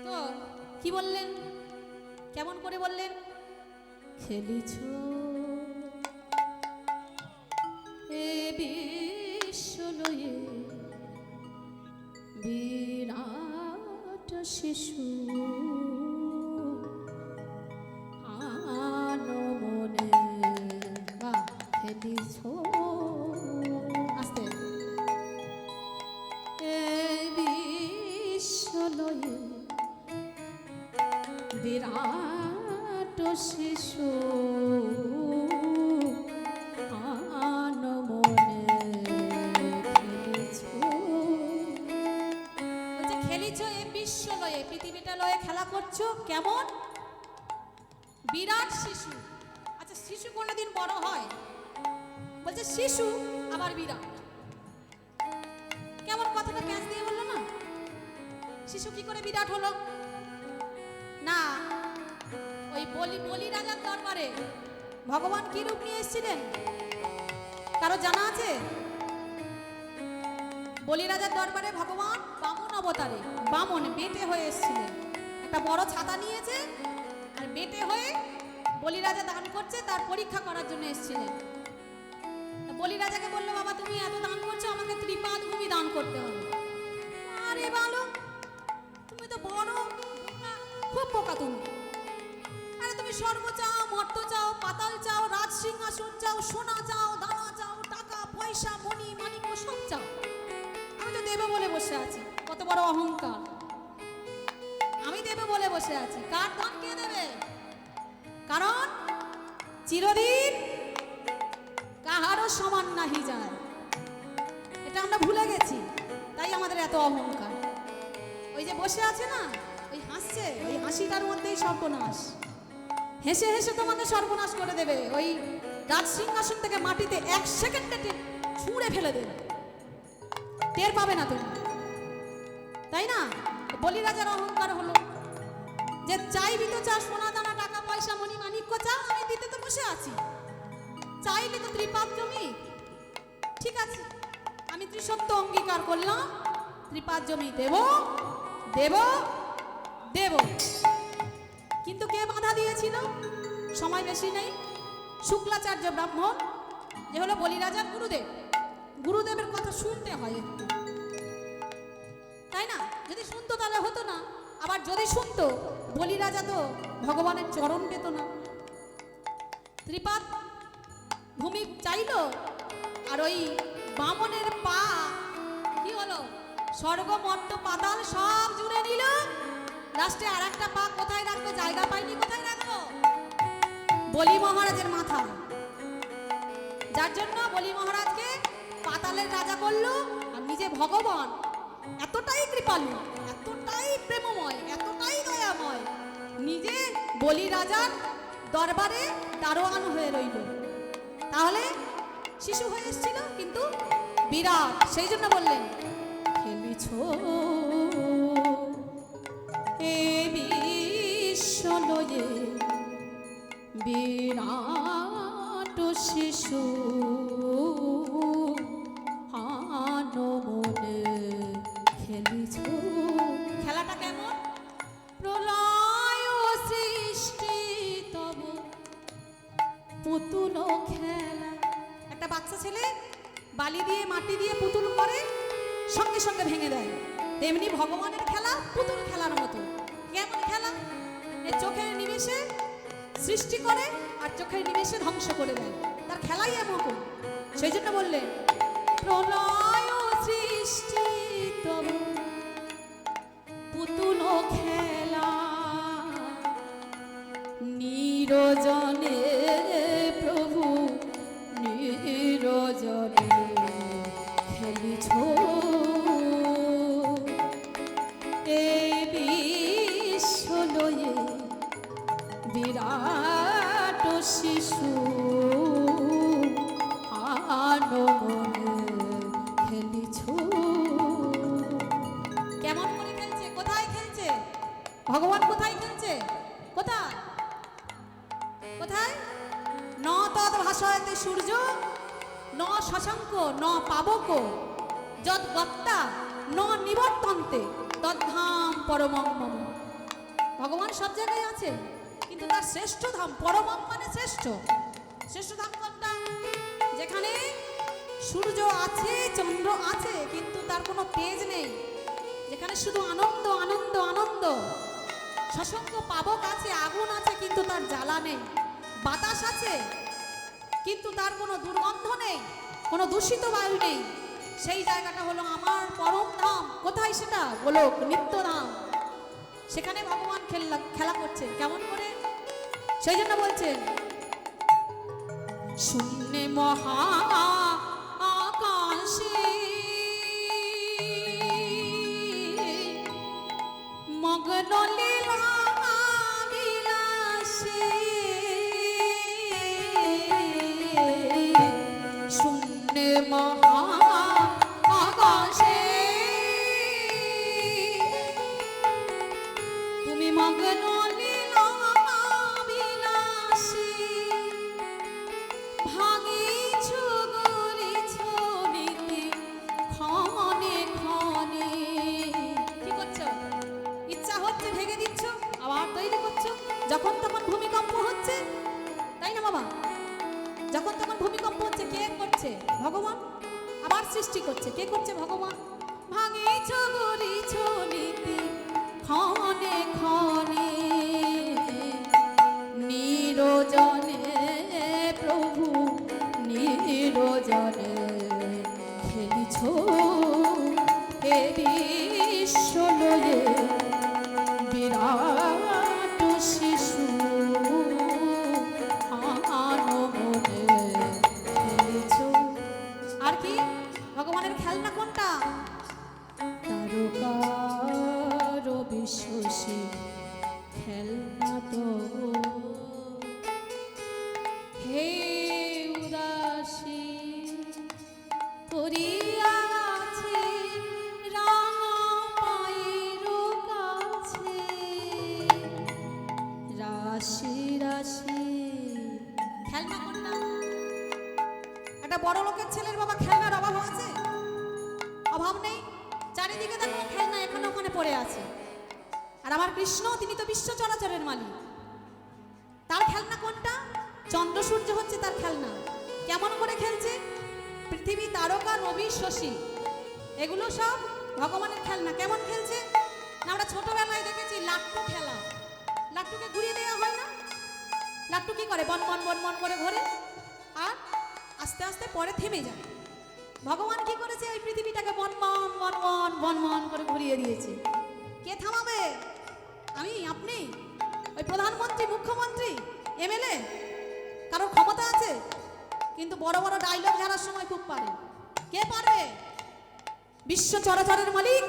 তো কি বললেন, কেমন করে বললেন? খেলিছ এ বিশ্বলয়ে বিরাট শিশু আনমনে। বা খেলিছ আস্তে এ বিশ্বলয়ে বিরাট শিশু আনমনে খেলিছ। বলছে খেলিছ এ বিশ্ব লয়ে, পৃথিবীটা লয়ে খেলা করছো। কেমন? বিরাট শিশু। আচ্ছা, শিশু কোনদিন বড় হয়? বলছে শিশু আবার বিরাট। কেমন কথাটা প্যাঁচ দিয়ে বললো না? শিশু কি করে বিরাট হলো? না, ওই বলি রাজার দরবারে ভগবান কি রূপ নিয়ে এসেছিলেন কারো জানা আছে? বলি রাজার দরবারে ভগবান বামন অবতারে, বামন বেটে হয়ে এসেছিলেন। একটা বড় ছাতা নিয়েছে আর বেটে হয়ে বলি রাজা দান করছে, তার পরীক্ষা করার জন্য এসেছিলেন। বলি রাজাকে বললো, বাবা তুমি এত দান করছো, আমাকে ত্রিপাদ ভূমি দান করতে হবে। আরে বালক, তুমি তো বড় খুব বোকা তুমি। আরে তুমি স্বর্গ চাও, মর্ত চাও, পাতাল চাও, রাজ সিংহাসন চাও, সোনা চাও, দানা চাও, টাকা পয়সা, মণি মানিক সব চাও। আমি তো দেব বলে বসে আছি। কত বড় অহংকার! আমি দেব বলে বসে আছি। কার দান কে দেবে? কারণ চিরদিন কাহারও সমান নাহি যায়, এটা আমরা ভুলে গেছি। তাই আমাদের এত অহংকার। ওই যে বসে আছে না, ওই হাসছে, ওই হাসিটার মধ্যেই সর্বনাশ। হেসে হেসে তোমাকে সর্বনাশ করে দেবে। ওই রাজ সিংহাসন থেকে মাটিতে 1 সেকেন্ডে ছুঁড়ে ফেলে দেবে, টের পাবে না তুমি। তাই না? বলি রাজার অহংকার হলো যে চাইবি তো চা, সোনা দানা টাকা পয়সা মণি মাণিক্য চা, আমি দিতে তো বসে আছি। চাইলে তো ত্রিপাদ জমি, ঠিক আছে আমি ত্রিসত্য অঙ্গীকার করলাম, ত্রিপাদ জমি দেব দেব দেব। কিন্তু কে বাধা দিয়েছিল? সময় বেশি নেই। শুক্লাচার্য ব্রাহ্মণ, যে হলো বলি রাজার গুরুদেব। গুরুদেবের কথা শুনতে হয় একটু, তাই না? যদি শুনতো তাহলে হতো না। আবার যদি শুনতো, বলি রাজা তো ভগবানের চরণ পেত না। ত্রিপাদ ভূমি চাইল, আর ওই বামনের পা কি হলো? স্বর্গ মর্ত পাতাল সব জুড়ে নিল। লাস্টে আর একটা পা কোথায় রাখবে? জায়গা পাইনি, কোথায় রাখবো? বলি মহারাজের মাথা। যার জন্য বলি মহারাজকে পাতালের রাজা করলো, আর নিজে ভগবান এতটাই কৃপালু, এতটাই প্রেমময়, এতটাই দয়াময়, নিজে বলি রাজার দরবারে দারোয়ান হয়ে রইল। তাহলে শিশু হয়ে এসেছিল কিন্তু বিরাট। সেই জন্য বললেন খেলিছ এ বিশ্ব লয়ে বিরাট শিশু আনমনে খেলিছ। খেলাটা কেমন? প্রলয় সৃষ্টি তব পুতুল খেলা। একটা বাচ্চা ছেলে বালি দিয়ে মাটি দিয়ে পুতুল করে, সঙ্গে সঙ্গে ভেঙে দেয়। তেমনি ভগবানের খেলা পুতুল খেলার মতো। কেমন খেলা? এ চোখের নিমেষে সৃষ্টি করে আর চোখের নিমেষে ধ্বংস করে দেয়। তার খেলাই এমন। সেই জন্য বললেন প্রলয় সৃষ্টি তব পুতুল খেলা নিরজনে প্রভু নিরজনে খেলিছ এ বিশ্ব লয়ে বিরাট শিশু আনমনে খেলিছ। কেমন করে খেলছে? কোথায় খেলছে? ভগবান কোথায় খেলছে? কোথায় কোথায়? ন তদ ভাষয়তে সূর্য ন শশাঙ্ক ন পাবক যদ গত্তা ন নিবর্তন্তে তদ্ধাম পরমং মম। ভগবান সব জায়গায় আছে, কিন্তু তার শ্রেষ্ঠ ধাম পরমং মানে শ্রেষ্ঠ। শ্রেষ্ঠ ধাম কোনটা? যেখানে সূর্য আছে, চন্দ্র আছে, কিন্তু তার কোনো তেজ নেই। যেখানে শুধু আনন্দ আনন্দ আনন্দ। শশাঙ্ক পাবক আছে, আগুন আছে, কিন্তু তার জ্বালা নেই। বাতাস আছে, কিন্তু তার কোনো দুর্গন্ধ নেই, কোনো দূষিত বায়ু নেই। সেই জায়গাটা হলো আমার পরম ধাম। কোথায় সেটা? গোলক নিত্যধাম। সেখানে ভগবান খেলা করছে। কেমন করে? সেই জন্য বলছেন শূন্যে মহা আকাশে মগ্ন লীলা বিলাসে শূন্যে মহা আকাশে তুমি মগ্ন লীলা বিলাসে ভাঙিছ গড়িছ নীতি ক্ষণে ক্ষণে। কি করছো? ইচ্ছা হচ্ছে ভেঙে দিচ্ছ, আবার তৈরি করছো। যখন তখন ভূমিকম্প হচ্ছে, তাই না বাবা? যখন তখন ভূমিকম্প হচ্ছে, কে করছে? ভগবান। আবার সৃষ্টি করছে, কে করছে? ভগবান। ভাঙিছ গড়িছ নীতি ক্ষণে ক্ষণে নিরজনে প্রভু নিরজনে খেলিছ এ বিশ্ব লয়ে বিরাট শিশু আনমনে খেলিছ। আর কি? ভগবানের খেলনা কোনটা? তারকার বিশ্বসী খেলনা তো হে উদাসী করিয়াছে রাঙা পায়ের কাছে রাশি রাশি। খেলনা কোনটা? একটা বড় লোকের ছেলের বাবা খেলনার অভাব আছে? অভাব নেই। চারিদিকে দেখো খেলনা এখানে ওখানে পড়ে আছে। আর আমার কৃষ্ণ, তিনি তো বিশ্ব চরাচরের মালিক। তার খেলনা কোনটা? চন্দ্র সূর্য হচ্ছে তার খেলনা। কেমন করে খেলছে? পৃথিবী, তারকা, রবি, শশী, এগুলো সব ভগবানের খেলনা। কেমন খেলছে? না আমরা ছোটবেলায় দেখেছি লাট্টু খেলা। লাট্টুকে ঘুরিয়ে দেওয়া হয় না? লাট্টু কি করে? বন বন বন বন করে ঘোরে আর আস্তে আস্তে পরে থেমে যায়। ভগবান কি করেছে, এই পৃথিবীটাকে বনবন বনবন বনবন করে ঘুরিয়ে দিয়েছে। কে থামাবে? আমি, আপনি, ওই প্রধানমন্ত্রী, মুখ্যমন্ত্রী, এমএলএ? কারোর ক্ষমতা আছে? কিন্তু বড় বড় ডায়লগ ঝাড়ার সময় খুব পারে। কে পারে? বিশ্ব চরাচরের মালিক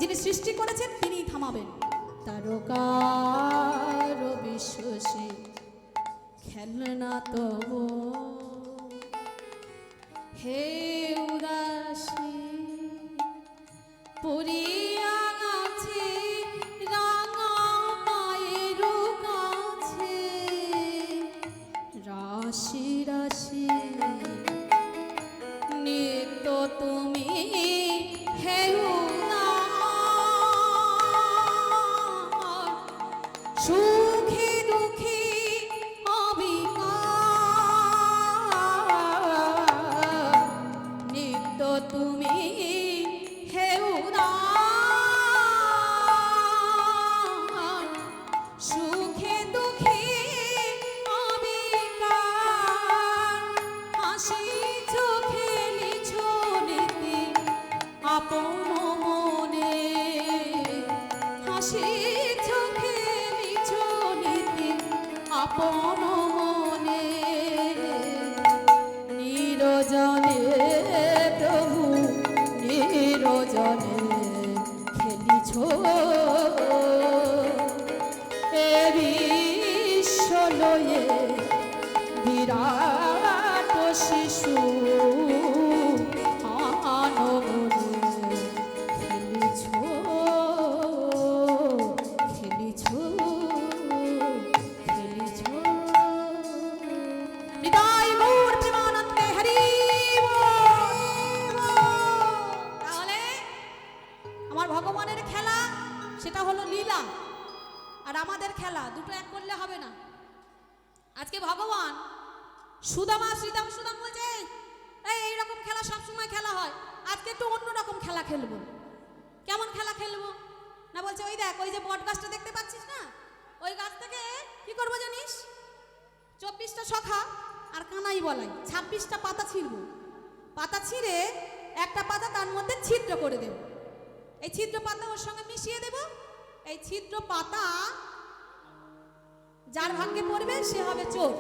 যিনি সৃষ্টি করেছেন তিনিই থামাবেন। তারকার বিশ্বসে খেলনা তব হে উদাসী পরিয়া আছে রাঙা মায়ের কাছে রাশি রাশি নিত্য তুমি হে সুখে দুঃখে অবিকার নিত্য তুমি হে উদার সুখে দুঃখে অবিকার হাসিছ খেলিছ নীতি আপন মনে হাসিছ খেলিছ নীতি আপন মনে নিরজনে প্রভু নিরজনে খেলিছ এ বিশ্বলয়ে বিরাট শিশু আনমনে খেলিছ খেলিছ খেলিছ হৃদয় গৌর প্রেমানন্দে হরি তাহলে আমার ভগবানের খেলা সেটা হলো লীলা, আর আমাদের খেলা দুটো এক করলে হবে না। আজকে ভগবান সুদামা শ্রীদাম সুদাম বলছে এইরকম খেলা সবসময় খেলা হয়, আজকে একটু অন্যরকম খেলা খেলবো। কেমন খেলা খেলবো না? বলছে ওই দেখ ওই যে বট গাছটা দেখতে পাচ্ছিস না, ওই গাছ থেকে কি করবো জানিস? 24টা সখা আর কানাই বলাই 26টা পাতা ছিঁড়বো। পাতা ছিঁড়ে একটা পাতা তার মধ্যে ছিদ্র করে দেব, এই ছিদ্র পাতা ওর সঙ্গে মিশিয়ে দেব। এই ছিদ্র পাতা যার ভাগ্যে পড়বে সে হবে চোর,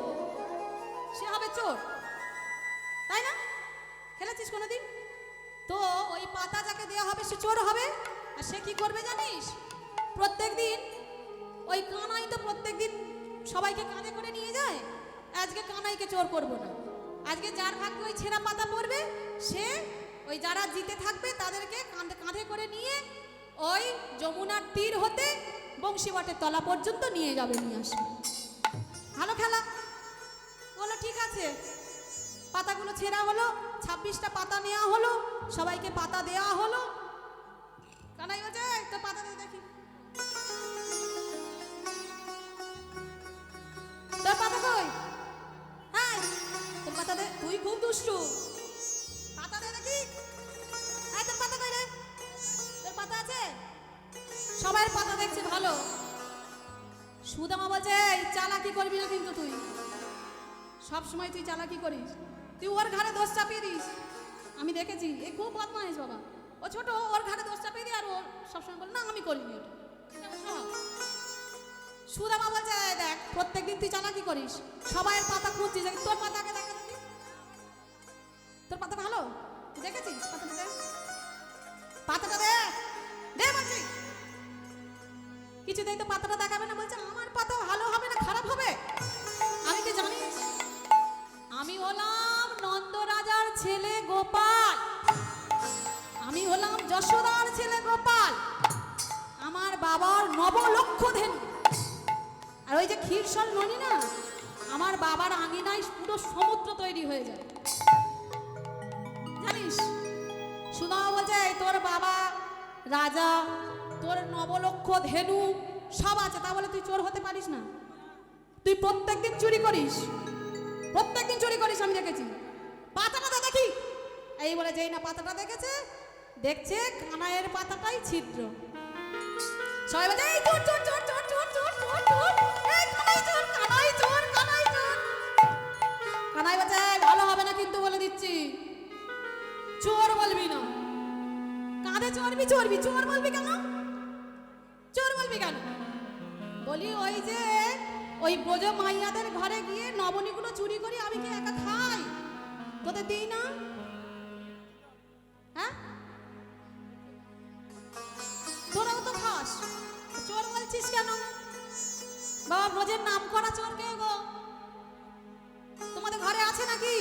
সে হবে চোর, তাই না? খেলেছিস কোনোদিন? তো ওই পাতা যাকে দেওয়া হবে সে চোর হবে। আর সে কি করবে জানিস? প্রত্যেকদিন ওই কানাই তো প্রত্যেকদিন সবাইকে কাঁধে করে নিয়ে যায়, আজকে কানাইকে চোর করব না। আজকে যার ভাগ্যে ওই ছেঁড়া পাতা পড়বে সে ওই যারা জিতে থাকবে তাদেরকে কাঁধে করে নিয়ে ওই যমুনার তীর হতে বংশীবটের তলা পর্যন্ত নিয়ে যাবে, নিয়ে আসবে। ভালো খেলা। বলো ঠিক আছে, পাতাগুলো ছেঁড়া হলো, 26টা পাতা নেওয়া হলো, সবাইকে পাতা দেওয়া হলো। কানাই বলছে তো পাতা দিয়ে দেখি, তোর পাতা কই? হ্যাঁ তোর পাতা দে, তুই খুব দুষ্টু, পাতা দে দেখি। তোর পাতা কই রে? তোর পাতা আছে? সবাই পাতা দেখছে ভালো। সুদামা বলছে চালাকি করবি না কিন্তু, তুই সব সময় তুই চালাকি করিস, তুই ওর ঘাড়ে দোষ চাপিয়ে দিস। আমি দেখেছি এ খুব বদমাইশ বাবা, ও ছোট, ওর ঘাড়ে দোষ চাপিয়ে দিই, আর ও সবসময় বলে না আমি করিনি ওটা। সুদামা বলছে দেখ প্রত্যেকদিন তুই চালাকি করিস, সবাই পাতা খুঁজছিস, তোর পাতাকে দেখা দেখি, তোর পাতা ভালো, তুই দেখেছিস? পাতাটা দে, পাতাটা দে, দে বলছি। কিছুতেই তো পাতাটা দেখাবে না, বলছে আমার পাতা ভালো হবে না খারাপ হবে? আমি কি জানিস? আমি হলাম নন্দ রাজার ছেলে গোপাল, আমি হলাম যশোদার ছেলে গোপাল, আমার বাবার 9 লক্ষ ধেনু। আর ওই যে ক্ষীরসল ননি না, আমার বাবার আঙিনায় পুরো সমুদ্র তৈরি হয়ে যায়, জানিস? সুদামা বলছে তোর বাবা রাজা, তোর 9 লক্ষ ধেনু সব আছে, তা বলে তুই চোর হতে পারিস না? তুই প্রত্যেকদিন চুরি করিস, প্রত্যেকদিন চুরি করিস, আমি দেখেছি। পাতাটা দেখি, এই বলে যেই না পাতাটা দেখেছে, দেখছে কানাইয়ের পাতাটাই ছিদ্র। সবাই বলে এই চোর চোর চোর চোর চোর চোর চোর চোর, এই কানাই চোর কানাই চোর কানাই চোর। কানাই বলছে ভালো হবে না কিন্তু বলে দিচ্ছি, চোর বলবি না। কাঁধে চড়বি চড়বি, চোর বলবি কেন? চোর বলবি কেন? বলি ওই যে ওই ব্রজ মাইয়াদের ঘরে গিয়ে নবনীগুলো চুরি করি, আমি কি একা খাই? তোদের দিই না? হ্যাঁ, তোরাও তো খাস, চোর বলছিস কেন? বাবা ব্রজের নাম করা চোর কে গো? তোমাদের ঘরে আছে নাকি?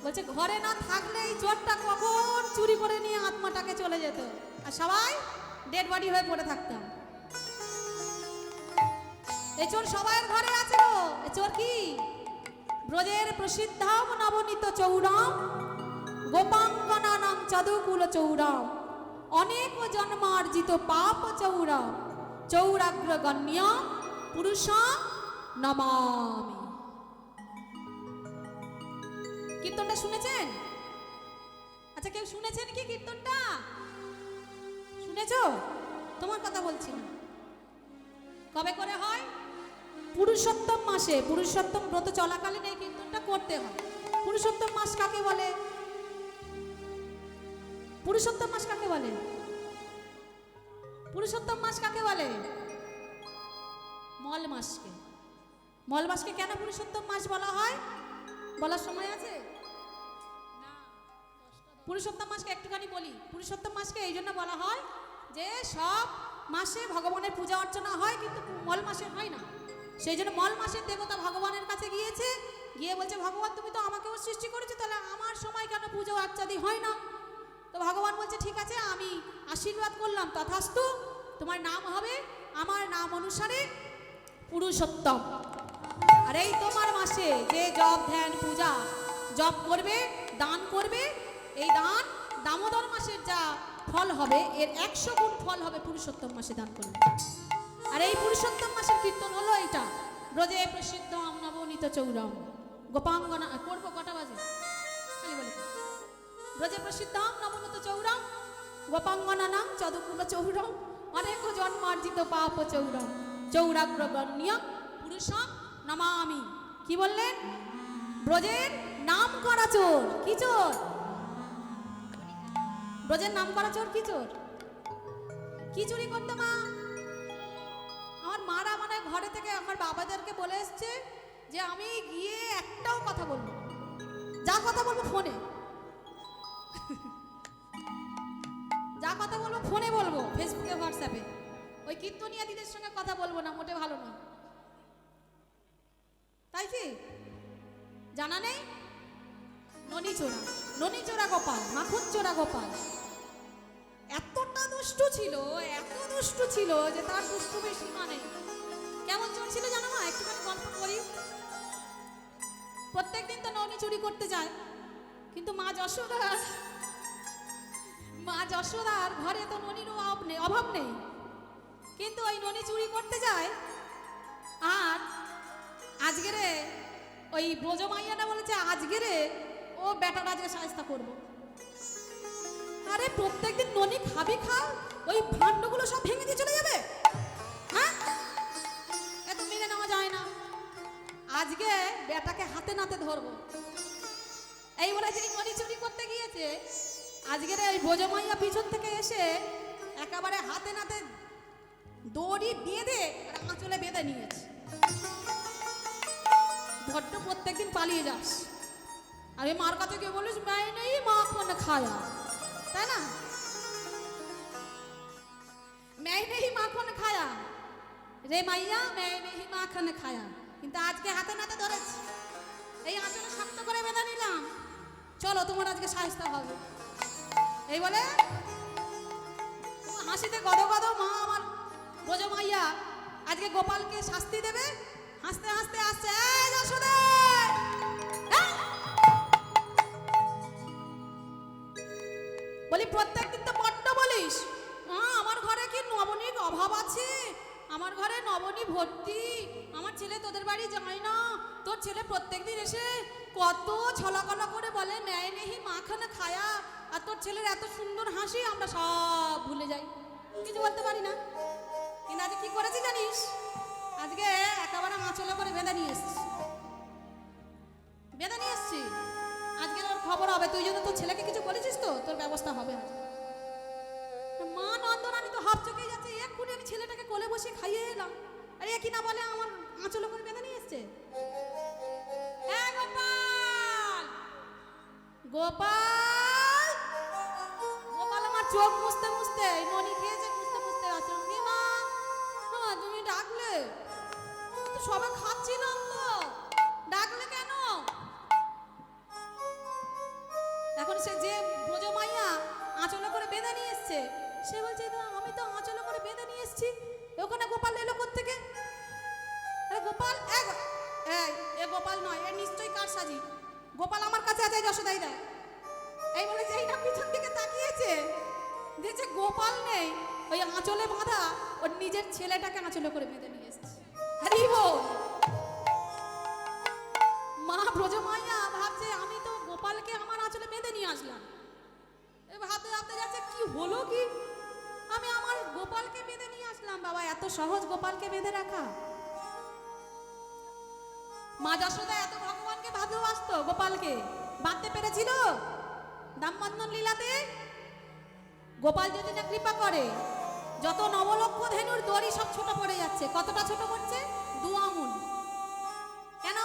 বলছে ঘরে না থাকলে এই চোরটা কখন চুরি করে নিয়ে আত্মাটাকে চলে যেত, আর সবাই ডেড বডি হয়ে পড়ে থাকতাম। এই চোর সবার ঘরে আছে গো। এই চোর কি? ব্রজের প্রসিদ্ধ নবনীত চৌরাম গোপাঙ্গনা নাম চাদুকুল চৌরাম অনেক জন্মার্জিত পাপ চৌরাম চৌরাগ্রগণ্য পুরুষ নমামি। কীর্তনটা শুনেছেন? আচ্ছা কেউ শুনেছেন কি কীর্তনটা? শুনেছো? তোমার কথা বলছি না। কবে করে হয়? পুরুষোত্তম মাসে, পুরুষোত্তম ব্রত চলাকালীন এই কীর্তনটা করতে হয়। পুরুষোত্তম মাস কাকে বলে? পুরুষোত্তম মাস কাকে বলে? পুরুষোত্তম মাস কাকে বলে? মল মাসকে। মল মাসকে কেন পুরুষোত্তম মাস বলা হয়? বলার সময় আছে? পুরুষোত্তম মাসকে একটুখানি বলি। পুরুষোত্তম মাসকে এই জন্য বলা হয় যে সব মাসে ভগবানের পূজা অর্চনা হয়, কিন্তু মল মাসে হয় না। সেই জন্য মল মাসের দেবতা ভগবানের কাছে গিয়েছে, গিয়ে বলছে ভগবান তুমি তো আমাকেও সৃষ্টি করেছো, তাহলে আমার সময় কেন পুজো অর্চাদি হয় না? তো ভগবান বলছে ঠিক আছে, আমি আশীর্বাদ করলাম, তথাস্তু, তোমার নাম হবে আমার নাম অনুসারে পুরুষোত্তম। আর এই তোমার মাসে যে জপ ধ্যান পূজা জপ করবে, দান করবে, এই দান দামোদর মাসের যা ফল হবে এর 100 গুণ ফল হবে পুরুষোত্তম মাসে দান করবে। আর এই পুরুষোত্তম মাসের কীর্তন হলো এইটা, ব্রজে প্রসিদ্ধ নবনীত চৌরাম গোপাঙ্গনা। করবো কটা বাজে? খালি বলে ব্রজে প্রসিদ্ধ নবনীত চৌরাম গোপাঙ্গনা নাম চদকুল চৌরাম অনেক জন্মার্জিত পাপ চৌরাম চৌরাগ্রগণ্য পুরুষ নমামি। কি বললেন? ব্রজের নাম করা চোর। কি চোর? ব্রজের নাম করা চোর। কি চোর? কি চুরি করতো মা? আমার মারা মানে ঘরে থেকে আমার বাবাদেরকে বলে এসছে যে আমি গিয়ে একটাও কথা বলবো, যা কথা বলবো ফোনে, যা কথা বলবো ফোনে বলবো, ফেসবুকে হোয়াটসঅ্যাপে। ওই কীর্তনিয়া দিদির সঙ্গে কথা বলবো না, মোটে ভালো না। তাই কি জানা নেই? ননী চোরা, ননী চোরা গোপাল, মাখন চোরা গোপাল এতটা দুষ্টু ছিল, এত দুষ্টু ছিল যে তার দুষ্টুমির সীমা নেই। কেমন চোর ছিল জানো মা? একটুখানি গল্প করি। প্রত্যেকদিন তো ননী চুরি করতে যায়, কিন্তু মা যশোদার ঘরে তো ননীর অভাব নেই, কিন্তু ওই ননী চুরি করতে যায়। আর আজকেরে ওই ব্রজমাইয়াটা বলেছে আজকেরে ও বেটাটা আজকে সাহায্য করবো। আরে প্রত্যেকদিন ননী খাবি খা, ওই ভাণ্ডগুলো সব ভেঙে দিয়ে চলে যাবে। হ্যাঁ, এত মেনে নেওয়া যায় না। আজকে বেটাকে হাতে নাতে ধরবো, এই বলে যে ননী চুরি করতে গিয়েছে। আজকের ওই ব্রজমাইয়া পিছন থেকে এসে একেবারে হাতে নাতে দড়ি বেঁধে আঁচলে বেঁধে নিয়েছে। বড্ড প্রত্যেকদিন পালিয়ে যাস, আর ওই মার কাছে গিয়ে বলিস মেয়ে নেই মাখন খায়া, তাই না? মেয়ে নেই মাখন খায়া রে মাইয়া, মেয়ে নেই মাখন খায়া। কিন্তু আজকে হাতে নাতে ধরেছি, এই আঁচলে শক্ত করে বেঁধে নিলাম, চলো তোমার আজকে সাহায্য হবে। এই বলে হাসিতে গদ গদ মা আমার ব্রজমাইয়া আজকে গোপালকে শাস্তি দেবে। হাসতে হাসতে আসছে, এই যশোদা বলি প্রত্যেকদিন তো বড্ড বলিস আমার ঘরে কি নবনীর অভাব আছে, আমার ঘরে নবনী ভর্তি, আমার ছেলে তোদের বাড়ি যায় না। তোর ছেলে প্রত্যেকদিন এসে কত ছলাকলা করে বলে মেয়ে নেহি মাখানে খায়া, আর তোর ছেলের এত সুন্দর হাসি আমরা সব ভুলে যাই, কিছু বলতে পারি না। কিন্তু আজকে কি করেছি জানিস? আজকে একেবারে আঁচলে করে বেঁধে নিয়ে এসছি, বেঁধে নিয়ে এসছি। আজকে ওর খবর ছেলেকে কিছু বলেছিস তো? তোর ব্যবস্থা হবে আজ। মা নন্দরানী তো হাফ চোখে যাচ্ছে, এক্ষুনি আমি ছেলেটাকে কোলে বসে খাইয়ে এলাম, আরে কি না বলে আমার আঁচল করে বেঁধে নিয়ে এসছে। গোপাল, গোপাল, গোপাল আমার চোখ মুছতে মুছতে ননি খেয়েছে, মুছতে মুছতে আছে। মা তুমি ডাকলে তো? সবাই খাচ্ছিলাম তো, ডাকলে কেন? এখন সে যে ব্রজমাইয়া আঁচলে করে বেঁধে নিয়ে এসছে, সে বলছে আমি তো আঁচলে করে বেঁধে নিয়ে এসছি, ওখানে গোপাল এলো কোত্থেকে? গোপাল এ গোপাল নয়, এ নিশ্চয়ই কার সাজি। গোপাল আমার কাছে আছে যশোদাই দেয়। এই বলে যে এইটা পিছন দিকে তাকিয়েছে, দেখছে গোপাল নেই, ওই আঁচলে বাঁধা ওর নিজের ছেলেটাকে আঁচলে করে বেঁধে নিয়ে এসছে। হরি বল। মা ব্রজমাইয়া ভাবছে আমি তো গোপালকে আমার আঁচলে বেঁধে নিয়ে আসলাম, ভাবতে ভাবতে যাচ্ছে কি হলো কি, আমি আমার গোপালকে বেঁধে নিয়ে আসলাম। বাবা এত সহজ গোপালকে বেঁধে রাখা? মা যশোদা এত ভগবানকে ভালোবাসতো, গোপালকে বাঁধতে পেরেছিল? দামবন্ধন লীলাতে গোপাল যদি না কৃপা করে, যত নবলক্ষ ধেনুর দড়ি সব ছোট পড়ে যাচ্ছে। কতটা ছোট পড়ছে? 2 আঙুল। কেন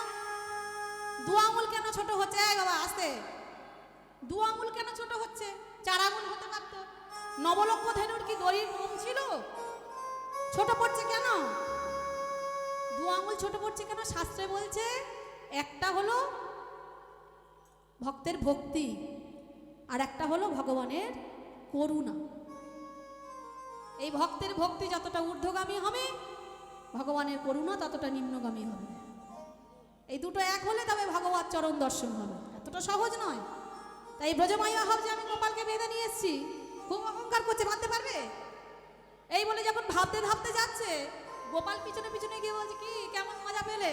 2 আঙুল কেন ছোট হচ্ছে? বাবা আস্তে। 2 আঙুল কেন ছোট হচ্ছে? 4 আঙুল হতে পারতো। নবলক্ষ ধেনুর কি দড়ি কম ছিল? ছোট পড়ছে কেন? 2 আঙুল ছোট পড়ছে কেন? শাস্ত্রে বলছে একটা হলো ভক্তের ভক্তি, আর একটা হলো ভগবানের করুণা। এই ভক্তের ভক্তি যতটা ঊর্ধ্বগামী হবে, ভগবানের করুণা ততটা নিম্নগামী হবে। এই দুটো এক হলে তবে ভগবত চরণ দর্শন হবে। এতটা সহজ নয়। তাই ব্রজমাইয়া ভাবছে আমি গোপালকে বেঁধে নিয়ে এসেছি, খুব অহংকার করছে, ভাবতে পারবে? এই বলে যখন ভাবতে ভাবতে যাচ্ছে, গোপাল পিছনে পিছনে গিয়ে বলছে কি কেমন মজা পেলে?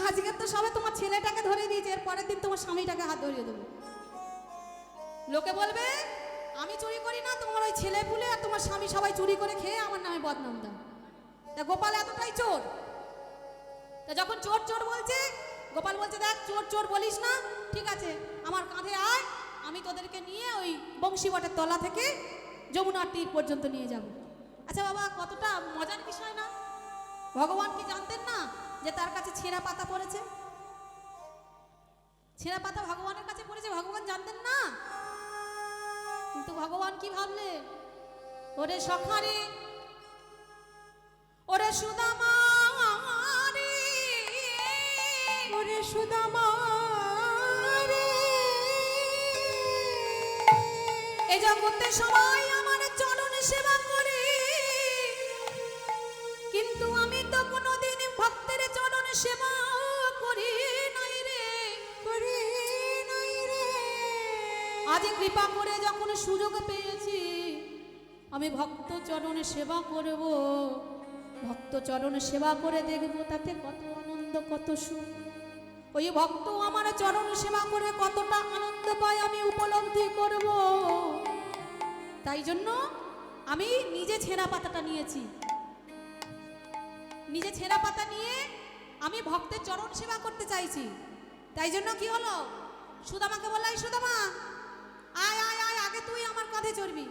আজকে তো সবে তোমার ছেলেটাকে ধরে দিয়েছে, এর পরের দিন তোমার স্বামীটাকে হাত ধরিয়ে দেবো। লোকে বলবে আমি চুরি করি না, তোমার ওই ছেলে পুলে আর তোমার স্বামী সবাই চুরি করে খেয়ে আমার নামে বদনাম দাও। তা গোপাল এতটাই চোর। তা যখন চোর চোর বলছে, গোপাল বলছে দেখ চোর চোর বলিস না, ঠিক আছে আমার কাঁধে আয়, আমি তোদেরকে নিয়ে ওই বংশীবটের তলা থেকে যমুনার তীর পর্যন্ত নিয়ে যাব। আচ্ছা বাবা কতটা মজার বিষয় না? ভগবান কি জানতেন না যে তার কাছে ছেঁড়া পাতা পড়েছে? ছেঁড়া পাতা ভগবানের কাছে পড়েছে, ভগবান জানতেন না? কিন্তু ভগবান কি ভাবলেন? ওরে সখারে, ওরে সুদামা রে, ওরে সুদামা রে, এই জগতে সবাই আমার চরণ সেবা করে, কিন্তু আমি তো কোনোদিন ভক্তের চরণ সেবা করি নাই রে, করি নাই রে। আজ কৃপা করে যখন সুযোগ পেয়েছি, আমি ভক্ত চরণে সেবা করব, ভক্ত চরণে সেবা করে দেখব তাতে কত আনন্দ, কত সুখ। ওই ভক্ত আমার চরণ সেবা করে কতটা আনন্দ পায় আমি উপলব্ধি করব। তাই জন্য আমি নিজে ছেঁড়া পাতাটা নিয়েছি। নিজে ছেঁড়া পাতা নিয়ে আমি ভক্তের চরণ সেবা করতে চাইছি। তাই জন্য কি হলো, সুদামাকে বললাই সুদামা আয় আয় আয়, আগে তুই আমার কাঁধে চড়বি।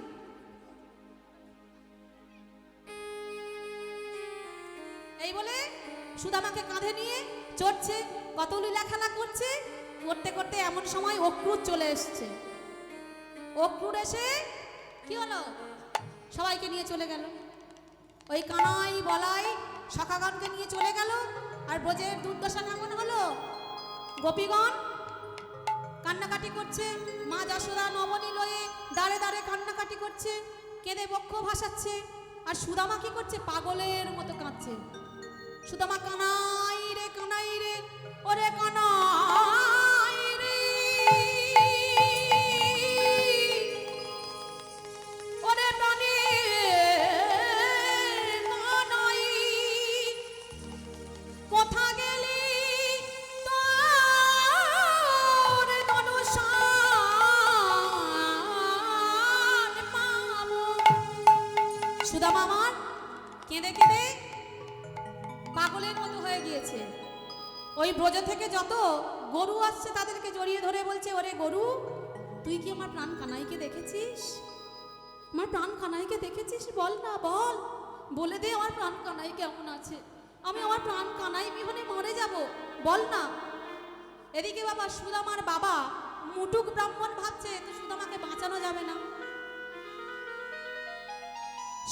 এই বলে সুদামাকে কাঁধে নিয়ে চড়ছে, কত লীলা খেলা করছে। করতে করতে এমন সময় অক্রুর চলে এসছে। অক্রুর এসে কি হলো, সবাইকে নিয়ে চলে গেল। ওই কানাই বলাই সখাগণকে নিয়ে চলে গেল। আর ব্রজের দুর্দশা কেমন হলো, গোপীগণ কান্নাকাটি করছে, মা যশোদা নবনী লয়ে দাঁড়ে দাঁড়ে কান্নাকাটি করছে, কেঁদে বক্ষ ভাসাচ্ছে। আর সুদামা কি করছে, পাগলের মতো কাঁদছে। সুদামা কানাই রে, ওরে কানাই রে, ওরে প্রাণে কানাই, কোথা গেলি তোর দনশান পাবো। সুদামা আমার কেঁদে কেঁদে পাগলের মতো হয়ে গিয়েছে। ওই ব্রজ থেকে যত গরু আসছে তাদেরকে জড়িয়ে ধরে বলছে, ওরে গরু, তুই কি আমার প্রাণ কানাইকে দেখেছিস? আমার প্রাণ কানাইকে দেখেছিস? বল না, বল, বলে দে আমার প্রাণ কানাই কেমন আছে। আমি আমার প্রাণ কানাই বিহনে মরে যাব, বল না। এদিকে বাবা সুদামার বাবা মুটুক ব্রাহ্মণ ভাবছে তো সুদামাকে বাঁচানো যাবে না,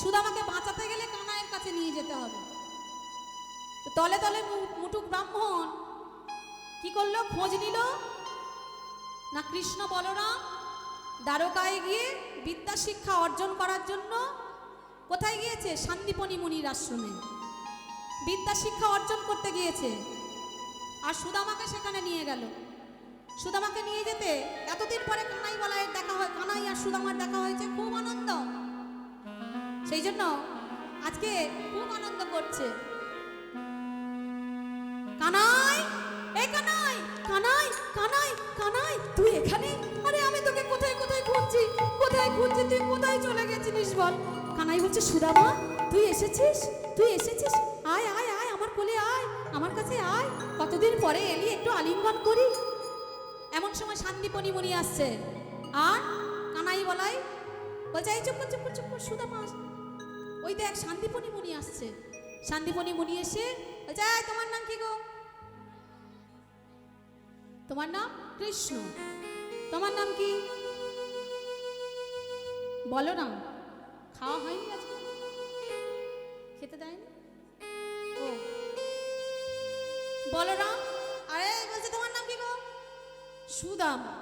সুদামাকে বাঁচাতে গেলে কানাইয়ের কাছে নিয়ে যেতে হবে। তো তলে তলে মুটুক ব্রাহ্মণ কি করলো, খোঁজ নিল না কৃষ্ণ বলরাম দ্বারকায় গিয়ে বিদ্যা শিক্ষা অর্জন করার জন্য কোথায় গিয়েছে? শান্তিপনি মুনির আশ্রমে বিদ্যা শিক্ষা অর্জন করতে গিয়েছে। আর সুদামাকে সেখানে নিয়ে গেল। সুদামাকে নিয়ে যেতে এতদিন পরে কানাই বলায়ের দেখা হয়, কানাই আর সুদামার দেখা হয়েছে, খুব আনন্দ। সেই জন্য আজকে খুব আনন্দ করছে। কানাই, এই কানাই, কানাই, কানাই, কানাই, তুই এখানে? আরে আমি তোকে কোথায় কোথায় খুঁজছি, কোথায় খুঁজছি, তুই কোথায় চলে গেছিলিস বল? কানাই বলছে, সুদামা তুই এসেছিস, তুই এসেছিস, আয় আয় আয় আমার কোলে আয়, আমার কাছে আয়, কতদিন পরে এলি, একটু আলিঙ্গন করি। এমন সময় শান্তিপনি মুনি আসছে। আর কানাই বলাই বলছে, এই চুপ কর, চুপ কর, চুপ কর, সুদামা ওই দেখ শান্তিপনি মুনি আসছে। শান্তিপনি মুনি এসে বলছে, তোমার নাম কি গো? তোমার নাম কৃষ্ণ। তোমার নাম কি বলো না? খাওয়া হয়নি আজকে, খেতে দেয়নি? ও বলরাম। আরে বলছে তোমার নাম কি গো? সুদামা।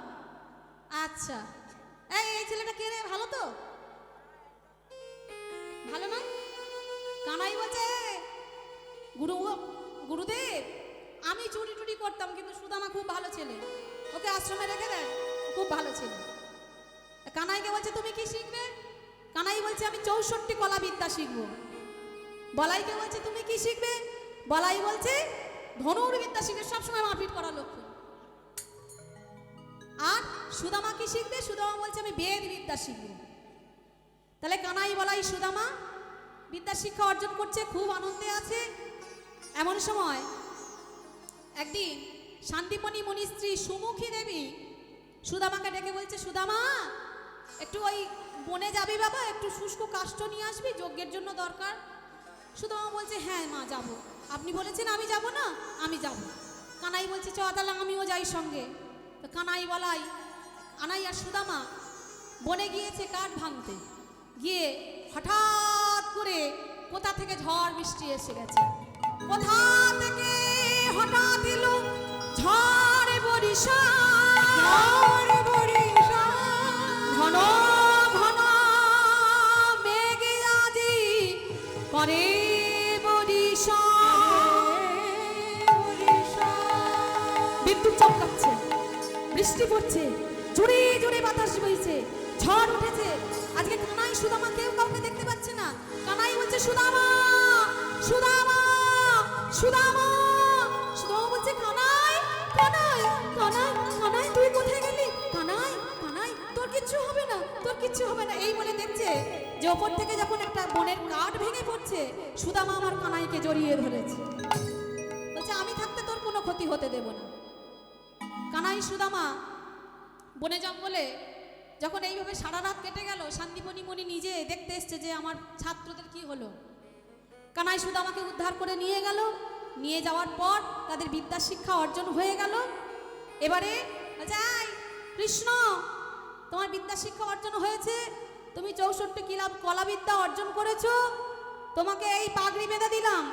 আচ্ছা, এই ছেলেটা কে রে? ভালো তো? ভালো না? কানাই বলছে, গুরুদেব আমি চুরি টুরি করতাম, কিন্তু সুদামা খুব ভালো ছেলে, ওকে আশ্রমে রেখে দেন, খুব ভালো ছেলে। কানাইকে বলছে, তুমি কি শিখবে? কানাই বলছে, আমি 64 কলা বিদ্যা শিখবো। বলাইকে বলছে, তুমি কি শিখবে? বলাই বলছে, ধনুর্বিদ্যা শিখবে, সবসময় মারপিট করার লক্ষ্য। আর সুদামা কি শিখবে? সুদামা বলছে, আমি বেদ বিদ্যা শিখবো। তাহলে কানাই বলাই সুদামা বিদ্যা শিক্ষা অর্জন করছে, খুব আনন্দে আছে। এমন সময় একদিন শান্তিপনি মুনির স্ত্রী সুমুখী দেবী সুদামাকে ডেকে বলছে, সুদামা একটু ওই বনে যাবি বাবা, একটু শুষ্ক কাষ্ঠ নিয়ে আসবি, যজ্ঞের জন্য দরকার। সুদামা বলছে, হ্যাঁ মা যাব। আপনি বলেছেন আমি যাব না? আমি যাব। কানাই বলছে, চ তাহলে আমিও যাই সঙ্গে। তো কানাই বলাই, কানাই আর সুদামা বনে গিয়েছে কাঠ ভাঙতে, গিয়ে হঠাৎ করে কোথা থেকে ঝড় বৃষ্টি এসে গেছে। কোথা থেকে হঠাৎ এলো ঝড় বরিশাল, ঘন ঘন মেঘে আজি করে বরিশাল। বিদ্যুৎ চমকাচ্ছে, বৃষ্টি পড়ছে, জোরে জোরে বাতাস বইছে, ঝড় উঠেছে। আজকে কানাই সুদামা কেউ কাউকে দেখতে পাচ্ছে না। কানাই বলছে, সুদামা, সুদামা, সুদামা। সুদামা বলছে, কানাই, কানাই, কানাই, কানাই, তুই কোথায় গেলি? কানাই, কানাই, তোর কিচ্ছু হবে না, তোর কিচ্ছু হবে না। এই বলে দেখছে যে ওপর থেকে যখন একটা বনের কাঠ ভেঙে পড়ছে, সুদামা আমার কানাইকে জড়িয়ে ধরেছে। বলছে, আমি থাকতে তোর কোনো ক্ষতি হতে দেব না। কানাই সুদামা বনে জঙ্গলে যখন এইভাবে সারা রাত কেটে গেল, শান্তিপনি মুনি নিজে দেখতে এসছে যে আমার ছাত্রদের কি হলো। কানাই সুদামাকে উদ্ধার করে নিয়ে গেল। নিয়ে যাওয়ার পর তাদের বিদ্যা শিক্ষা অর্জন হয়ে গেল। এবারে যাই, কৃষ্ণ তোমার বিদ্যা শিক্ষা অর্জন হয়েছে, তুমি 64 কলা বিদ্যা অর্জন করেছো, তোমাকে এই পাগড়ি বেঁধে দিলাম।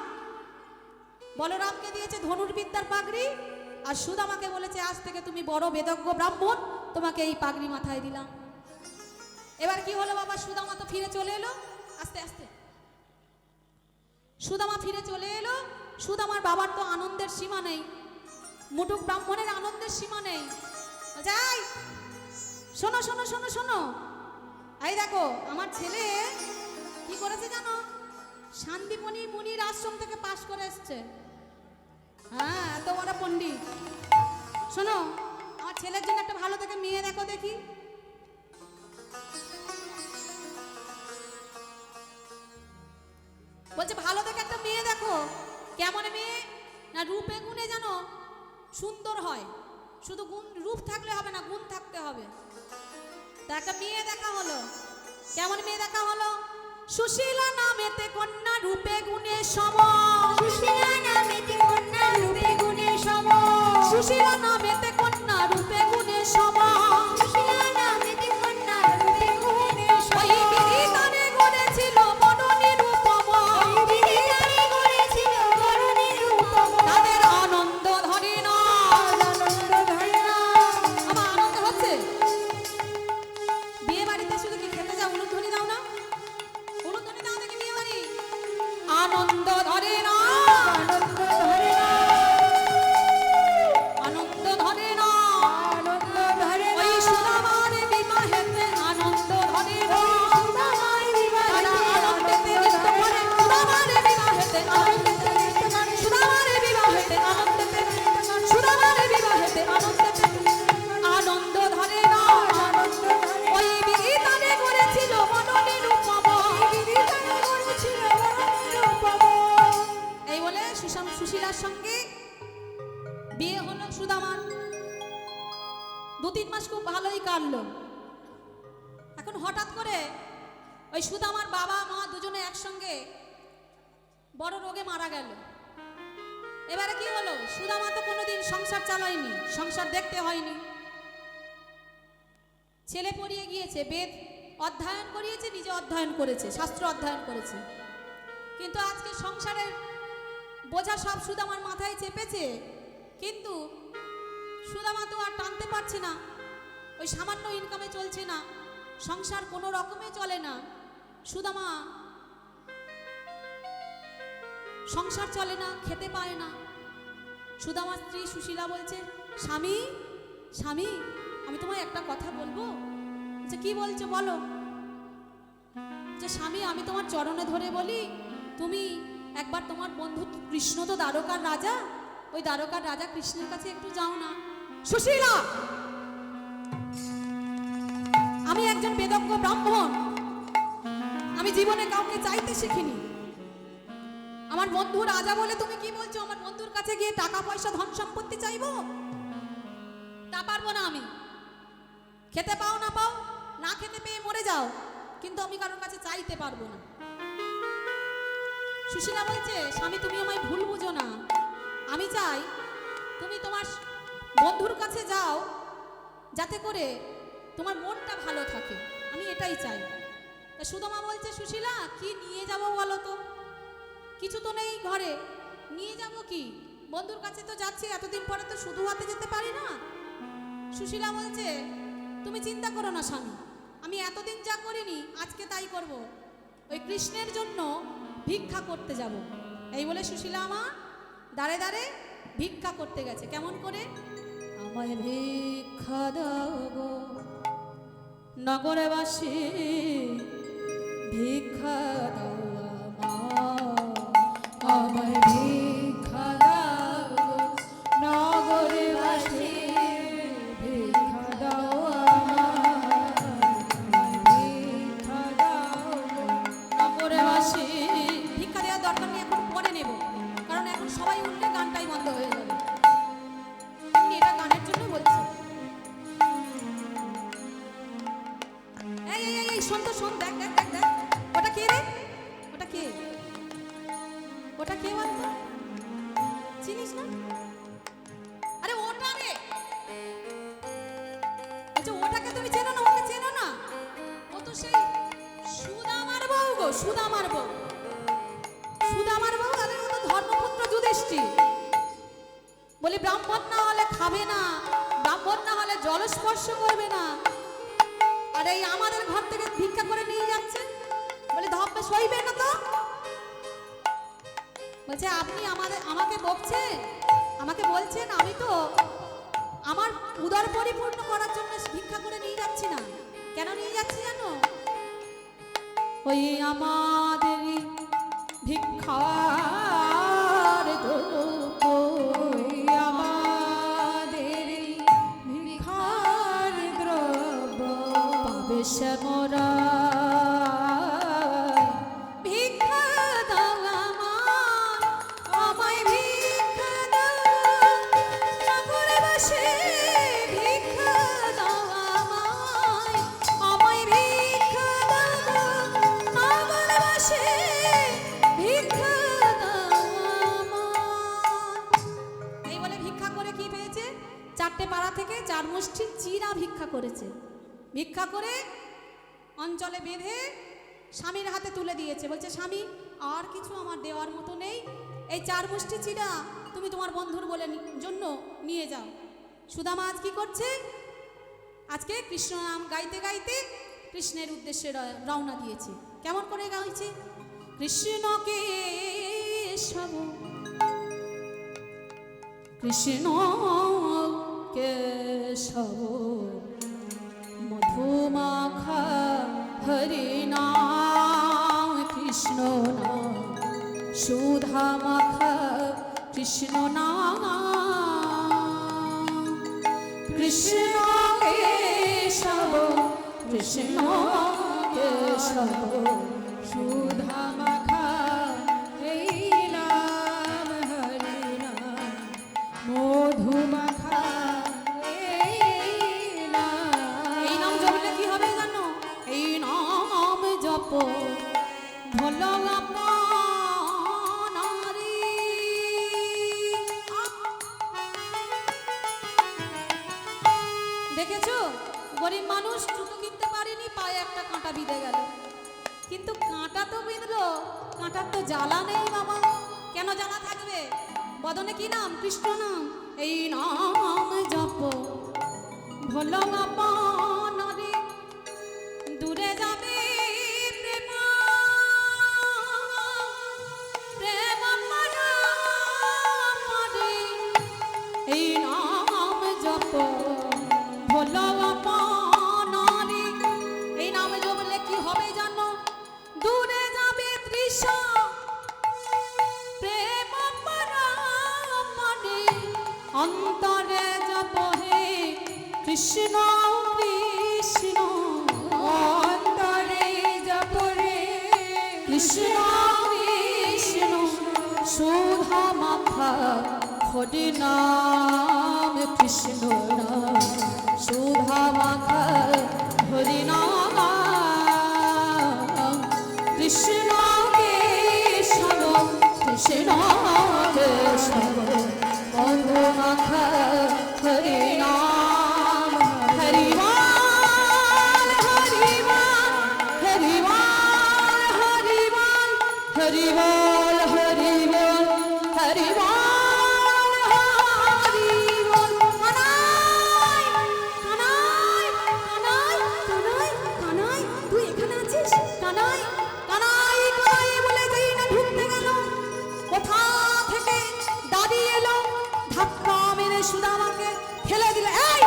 বলরামকে দিয়েছে ধনুর্বিদ্যার পাগড়ি, আর সুদামাকে বলেছে, আজ থেকে তুমি বড় বেদজ্ঞ ব্রাহ্মণ, তোমাকে এই পাগড়ি মাথায় দিলাম। এবার কি হলো বাবা, সুদামা তো ফিরে চলে এলো। আস্তে আস্তে সুদামা ফিরে চলে এলো। সুদামার বাবার তো আনন্দের সীমা নেই, মুটুক ব্রাহ্মণের আনন্দের সীমা নেই। যাই, শোনো শোনো শোনো শোনো, এই দেখো আমার ছেলে কি করেছে জানো? শান্তিপনি মুনির আশ্রম থেকে পাশ করে এসছে। হ্যাঁ, এত বড় পণ্ডিত। শোনো, আমার ছেলের জন্য একটা ভালো থেকে মেয়ে দেখো দেখি। বলছে, ভালো থেকে একটা মেয়ে দেখো। কেমন মেয়ে? না রূপে গুণে যেন সুন্দর হয়, শুধু গুণ রূপ থাকলে হবে না, গুণ থাকতে হবে। তা একটা মেয়ে দেখা হলো। কেমন মেয়ে দেখা হলো? সুশীলা নামেতে কন্যা, রূপে গুণে সম। সুশীলা নামেতে কন্যা, রূপে গুণে সম। সুশীলা নামেতে কন্যা, রূপে গুণে সম। সুশীলা নামেতে কন্যা, রূপে গুণে সম। ওই বিদিতানে গড়েছিল বরণী রূপম। ওই বিদিতানে গড়েছিল বরণী রূপম। তাদের আনন্দ ধরে না, আনন্দ ধরে না। আমার আনন্দ হচ্ছে। বিয়ে বাড়িতে শুধু কি খেতে যাও, উলুধ্বনি দাও না? উলুধ্বনি দাও দেখি বিয়ে বাড়ি। আনন্দ ধরে না, আনন্দ ধরে না। আনন্দ ধরে না। আনন্দ ধরে না। ওই সুদামার বিবাহেতে আনন্দ ধরে না। সুদামার বিবাহেতে তারা আনন্দেতে নৃত্য করে। সুদামার বিবাহেতে আনন্দেতে নৃত্য করে। সুদামার বিবাহেতে আনন্দেতে নৃত্য করে। সুদামার বিবাহেতে আনন্দেতে আনন্দ ধরে না। আনন্দ ধরে না। ওই বিদিতানে করেছিল বরণী রূপম। বিদিতানে গড়েছিল বরণী রূপম। এই বলে সুশীলার সঙ্গে বিয়ে হলো সুদামার। 2-3 মাস খুব ভালোই কাটলো। এখন হঠাৎ করে ওই সুদামার বাবা মা দুজনে একসঙ্গে বড় রোগে মারা গেল। এবারে কি হলো? সুদামা তো কোনোদিন সংসার চালায়নি, সংসার দেখতে হয়নি। ছেলে পড়িয়ে গিয়েছে, বেদ অধ্যয়ন করিয়েছে, নিজে অধ্যয়ন করেছে, শাস্ত্র অধ্যয়ন করেছে, কিন্তু আজকে সংসারের বোঝা সব সুদামার মাথায় চেপেছে। কিন্তু সুদামা তো আর টানতে পারছে না, ওই সামান্য ইনকামে চলছে না, সংসার কোনো রকমে চলে না। সুদামা সংসার চলে না, খেতে পায় না। সুদামার স্ত্রী সুশীলা বলছে, স্বামী স্বামী, আমি তোমায় একটা কথা বলবো। যে কি বলছো বলো। যে স্বামী, আমি তোমার চরণে ধরে বলি, তুমি একবার তোমার বন্ধু কৃষ্ণ তো দ্বারকার রাজা, ওই দ্বারকার রাজা কৃষ্ণের কাছে একটু যাও না। সুশীলা, আমি একজন বেদজ্ঞ ব্রাহ্মণ, আমি জীবনে কাউকে চাইতে শিখিনি। আমার বন্ধু রাজা বলে তুমি কি বলছো? আমার বন্ধুর কাছে গিয়ে টাকা পয়সা ধন সম্পত্তি চাইবো? তা পারবো না আমি। খেতে পাও না পাও, না খেতে পেয়ে মরে যাও, কিন্তু আমি কারোর কাছে চাইতে পারবো না। সুশীলা বলছে, স্বামী তুমি আমায় ভুল বুঝো না, আমি চাই তুমি তোমার বন্ধুর কাছে যাও, যাতে করে তোমার মনটা ভালো থাকে, আমি এটাই চাই। তা সুদামা বলছে, সুশীলা কি নিয়ে যাবো বলো তো? কিছু তো নেই ঘরে, নিয়ে যাব কি? বন্ধুর কাছে তো যাচ্ছি, এতদিন পরে তো শুধু হাতে যেতে পারি না। সুশীলা বলছে, তুমি চিন্তা করো না স্বামী, আমি এতদিন যা করিনি আজকে তাই করব, ওই কৃষ্ণের জন্য ভিক্ষা করতে যাব। এই বলে সুশীলা আমার দাঁড়ে দাঁড়ে ভিক্ষা করতে গেছে। কেমন করে? আমায় ভিক্ষা দাও গো নগরবাসী, ভিক্ষা দাও আমায় ভিক্ষা দাও গো নগরবাসী, ভিক্ষা দাও আমায়, ভিক্ষা দাও গো নগরবাসী। ভিক্ষা দেওয়ার দরকার নেই, এখন পরে নেব, কারণ এখন সবাই উঠলে গানটাই বন্ধ হয়ে যাবে। আমি এটা গানের জন্য বলছি। এই এই এই এই শোন তো শোন, দেখ দেখ দেখ দেখ, ওটা কে রে? ওটা কে? ওটা কে বলতো? চিনিস না? আরে ওটা রে, আচ্ছা ওটাকে তুমি চেনো না? ওকে চেনো না? ও তো সেই সুদামার বউ গো, সুদামার বউ, সুদামার বউ। আরে ও তো ধর্মপুত্র যুধিষ্ঠির। বলি ব্রাহ্মণ না হলে খাবে না, ব্রাহ্মণ না হলে জল স্পর্শ করবে না, আর এই আমাদের ঘর থেকে ভিক্ষা করে নিয়ে যাচ্ছে। বলে ধব্বে সইবে না তো? বলছে আপনি আমাকে বকছেন, আমাকে বলছেন, আমি তো আমার উদর পরিপূর্ণ করার জন্য ভিক্ষা করে নিয়ে যাচ্ছি না। কেন নিয়ে যাচ্ছি জানো? ওই আমাদের ভিক্ষার ধূপ, ওই আমাদের ভিক্ষার দ্রব্য পাবে শ্যামরা। ভিক্ষা দাও আমায়, আমায় ভিক্ষা দাও। থেকে কি পেয়েছে? 4টে পাড়া থেকে 4 মুষ্টি চিরা ভিক্ষা করেছে। ভিক্ষা করে অঞ্চলে বেঁধে স্বামীর হাতে তুলে দিয়েছে। বলছে, স্বামী, আর কিছু আমার দেওয়ার মতো নেই, এই 4 মুষ্টি চিরা তুমি তোমার বন্ধুর বলে জন্য নিয়ে যাও। সুদামা আজ কি করছে? আজকে কৃষ্ণ নাম গাইতে গাইতে কৃষ্ণের উদ্দেশ্যে রওনা দিয়েছে। কেমন করে গাইছে? কৃষ্ণকে সব কৃষ্ণ কেশব মধুমাখা হরি নাম কৃষ্ণ নাম সুধা মাখা কৃষ্ণ নাম কৃষ্ণ কেশব কৃষ্ণ কেশব সুধা মাখা হরি নাম হরি নাম মধুমাখা এই নাম জপলে কি হবে জানো? এই নাম জপ ভোলা নারী। দেখেছো, গরিব মানুষ জুতো কিনতে পারেনি, পায়ে একটা কাঁটা বিঁধে গেল। কিন্তু কাঁটা তো বিঁধলো, কাঁটার তো জ্বালা নেই বাবা। কেন জ্বালা থাকবে? বদনে কি নাম? কৃষ্ণ নাম। এই নাম জপ ভোলা নারী, দূরে যাবে প্রেম প্রেম মারে। এই নাম জপ ভোলা নারী। এই নাম জপলে কি হবে জানো? দূরে যাবে তৃষা প্রেম মানে অন্তরে জপ হে কৃষ্ণ কৃষ্ণ অন্তরে জপ রে কৃষ্ণ কৃষ্ণ সুধা মাখা হরি নাম কৃষ্ণ নাম সুধা মাখা হরি নাম কৃষ্ণ কেশব কৃষ্ণ কেশব মধুমাখা হরি নাম হরি বল হরি বল হরি বল হরি বল হরি বল হরি বল হরি বল হরি বল। কানাই কানাই কানাই কানাই কানাই, তুই এখানে আছিস? কানাই কানাই কানাই বলে যেই না ঢুকতে গেল, কোথা থেকে দাদি এলো, ধাক্কা মেরে সুদামাকে ফেলে দিল। এই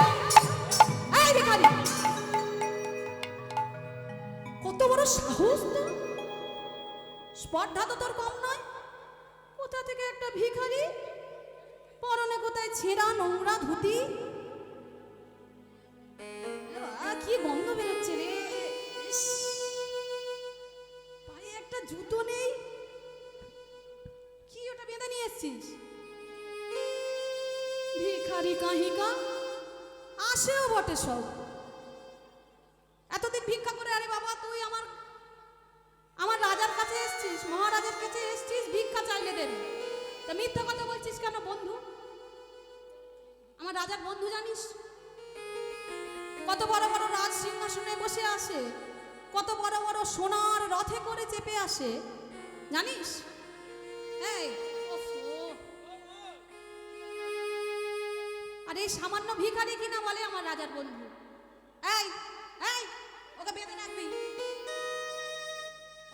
এই ভিখারি, কত বড় সাহস তোর! স্পর্ধা তো তোর কম নয়। কোথা থেকে একটা ভিখারি, পরনে কোথায় ছেঁড়া নোংরা ধুতি, কি গন্ধ বেরোচ্ছে রে! ইস, পায়ে একটা জুতো নেই, কি ওটা বেঁধে নিয়ে এসছিস? ভিখারি কাহিকা আসেও বটে সব। এতদিন ভিক্ষা করে, আরে বাবা তুই আমার আমার রাজার কাছে এসছিস, মহারাজের কাছে এসছিস, ভিক্ষা চাইলে দেবে, তা মিথ্যা কথা বলছিস কেন? বন্ধু, আমার রাজার বন্ধু জানিস কত বড় বড় রাজ সিংহাসনে বসে আসে, কত বড় বড় সোনার রথে করে চেপে আসে, জানিস? এই আর এই সামান্য ভিখারি কিনা বলে আমার রাজার বন্ধু। এই এই ওকে বেঁধে রাখবি,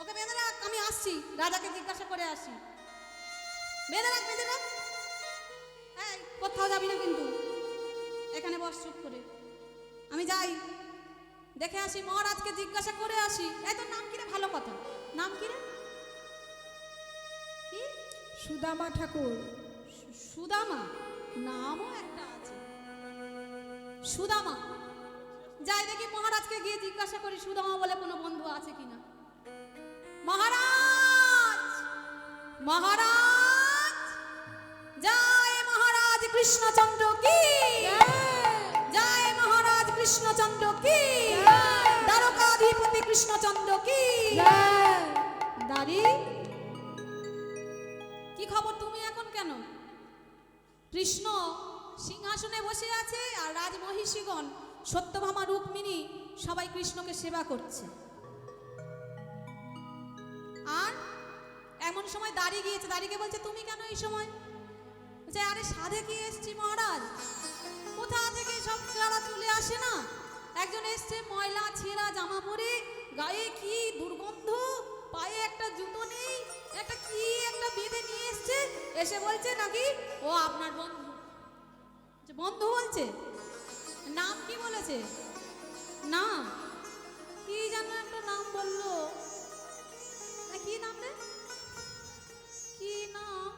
ওকে বেঁধে রাখ, আমি আসছি, রাজাকে জিজ্ঞাসা করে আসি। বেঁধে রাখ, বেঁধে রাখ। এই কোথাও যাবি না কিন্তু, এখানে বস চুপ করে। আমি যাই, দেখে আসি, মহারাজকে জিজ্ঞাসা করে আসি। এই তোর নাম কি রে? ভালো কথা, নাম কি রে? কি? সুদামা ঠাকুর। সুদামা নামও একটা আছে, সুদামা। যাই দেখি মহারাজকে গিয়ে জিজ্ঞাসা করি সুদামা বলে কোনো বন্ধু আছে কিনা। মহারাজ, মহারাজ, জয় মহারাজ কৃষ্ণচন্দ্র কি জয়, মহারাজ কৃষ্ণচন্দ্র কি, দ্বারকাধিপতি কৃষ্ণচন্দ্র কি। দাঁড়ি, কি খবর? তুমি এখন কেন? কৃষ্ণ সিংহাসনে বসে আছে আর রাজমহিষীগণ সত্যভামা রুক্মিণী সবাই কৃষ্ণকে সেবা করছে। আর এমন সময় দাঁড়িয়ে গিয়েছে, দাঁড়িয়ে বলছে তুমি কেন এই সময়? যে আরে সাধে কি এসছি মহারাজ, কোথা থেকে সব যারা চলে আসে না, একজন এসছে ময়লা ছেঁড়া জামা পরে, গায়ে কি দুর্গন্ধ, পায়ে একটা জুতো নেই, একটা কি একটা বেঁধে নিয়ে এসছে, এসে বলছে নাকি ও আপনার বন্ধু। বন্ধু বলছে, নাম কি বলেছে? নাম কি জানো একটা নাম বললো, কি নাম রে, কি নাম?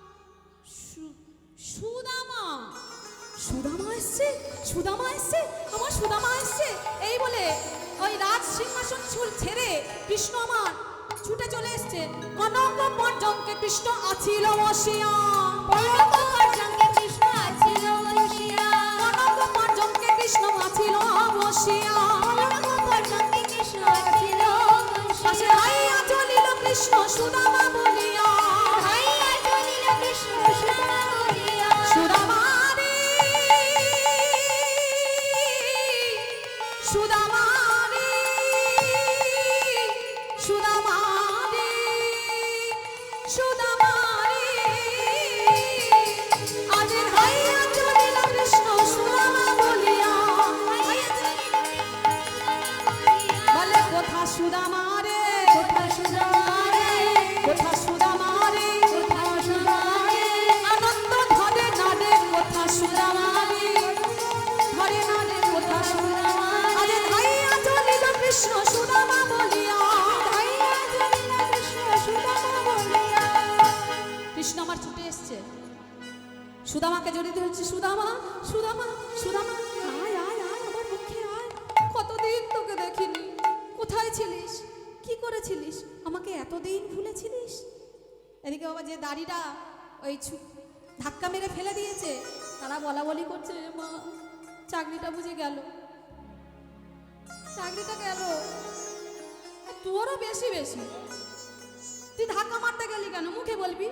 সুদামা। সুদামা এসছে, সুদামা এসছে, আমার সুদামা এসছে এই বলে ওই রাজ সিংহাসন ছেড়ে কৃষ্ণ আমার ছুটে চলে এসছে। কনক পর্যঙ্কে কৃষ্ণ আছিল বসিয়া, কনক পর্যঙ্কে কৃষ্ণ আছিল বসিয়া, কনক পর্যঙ্কে কৃষ্ণ আছিল বসিয়া, কনক পর্যঙ্কে কৃষ্ণ আছিল পাশে বসিয়া, হাইয়া চলিল কৃষ্ণ সুদামা বলিয়া, হাইয়া চলিল কৃষ্ণ সুদামা বলিয়া, সুদামা রে, সুদামা রে, সুদামা রে, সুদামা রে, আজের হাইয়া চলিল কৃষ্ণ সুদামা বলিয়া, বলে কোথা সুদামা রে, কোথা সুদামা রে, কোথা সুদামা রে, কোথা সুদামা রে, আনন্দ ধরে নারে কোথা সুদামা রে, ধরে নারে কোথা সুদামা, আরে ধাইয়া চলিল কৃষ্ণ সুদামা বলিয়া, হাইয়া চলিল কৃষ্ণ সুদামা বলিয়া। কৃষ্ণ আমার ছুটে এসছে, সুদামাকে জড়িয়ে ধরছে, সুদামা, সুদামা, সুদামা, আয় আয় আয় আমার মুখে আয়, কতদিন তোকে দেখিনি, কোথায় ছিলিস, কি করেছিলিস, আমাকে এতদিন ভুলেছিলিস? এদিকে বাবা যে দাড়িটা ওই ধাক্কা মেরে ফেলে দিয়েছে, তারা বলা বলি করছে, মা চাকরিটা বুঝে গেল, চাকরিটা গেল, তোরও বেশি বেশি, তুই ধাক্কা মারতে গেলি কেন, মুখে বলবি।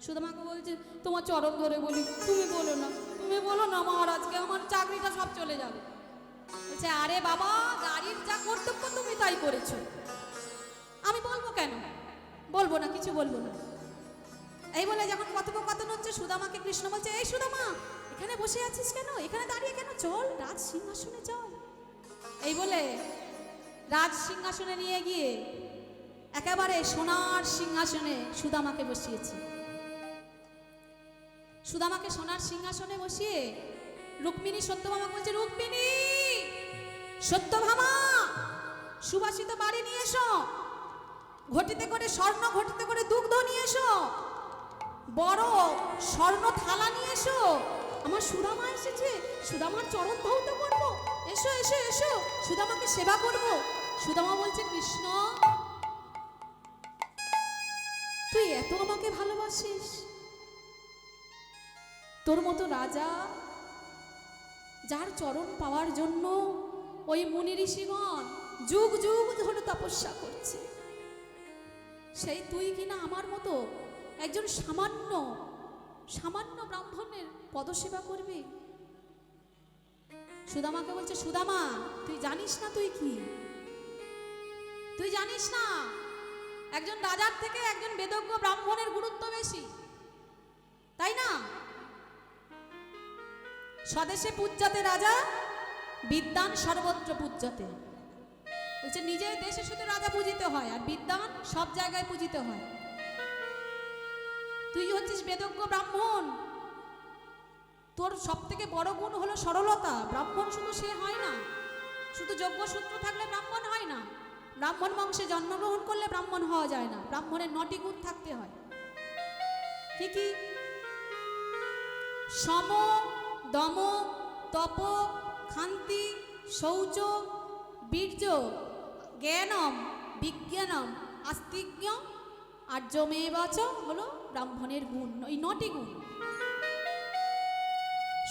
সুদামাকে বলছে তোমার চরণ ধরে বলি, তুমি বলো না, তুমি বলো না মহারাজকে, আমার চাকরিটা সব চলে যাবে। বলছে আরে বাবা, গাড়ির যা কর্তব্য তুমি তাই করেছো, আমি বলবো কেন, বলবো না, কিছু বলবো না। এই বলে যখন কথোপকথন হচ্ছে, সুদামাকে কৃষ্ণ বলছে এই সুদামা এখানে বসে আছিস কেন, এখানে দাঁড়িয়ে কেন, চল রাজ সিংহাসনে চল। এই বলে রাজ সিংহাসনে নিয়ে গিয়ে একেবারে সোনার সিংহাসনে সুদামাকে বসিয়েছে। সুদামাকে সোনার সিংহাসনে বসিয়ে রুক্মিণী সত্যভামা বলছে, রুক্মিণী সত্যভামা সুবাসিত বাড়ি নিয়ে এসো, ঘটিতে করে স্বর্ণ, ঘটিতে করে দুগ্ধ নিয়ে এসো, বড় স্বর্ণ থালা নিয়ে এসো, আমার সুদামা এসেছে, সুদামার চরণ ধৌত করবো, এসো এসো এসো, সুদামাকে সেবা করব। সুদামা বলছে কৃষ্ণ তুই এত আমাকে ভালোবাসিস, তোর মতো রাজা যার চরণ পাওয়ার জন্য ওই মুনি ঋষিগণ যুগ যুগ ধরে তপস্যা করছে, সেই তুই কিনা আমার মতো একজন সামান্য সামান্য ব্রাহ্মণের পদসেবা করবি। সুদামাকে বলছে সুদামা তুই জানিস না তুই কি, তুই জানিস না একজন রাজার থেকে একজন বেদজ্ঞ ব্রাহ্মণের গুরুত্ব বেশি, তাই না? স্বদেশে পূজ্যতে রাজা, বিদ্বান সর্বত্র পূজ্যতে। বলছে নিজের দেশে শুধু রাজা পূজিত হয়, আর বিদ্বান সব জায়গায় পূজিত হয়। তুই হচ্ছিস বেদজ্ঞ ব্রাহ্মণ, তোর সব থেকে বড় গুণ হলো সরলতা। ব্রাহ্মণ শুধু সে হয় না, শুধু যোগ্যসূত্র থাকলে ব্রাহ্মণ হয় না, ব্রাহ্মণ বংশে জন্মগ্রহণ করলে ব্রাহ্মণ হওয়া যায় না, ব্রাহ্মণের 9টি গুণ থাকতে হয়। কি কি? সম, দম, তপ, ক্ষান্তি, শৌচ, বীর্য, জ্ঞানম, বিজ্ঞানম, আস্তিজ্ঞ, আর্যমেবাচ হলো ব্রাহ্মণের গুণ, এই 9টি গুণ।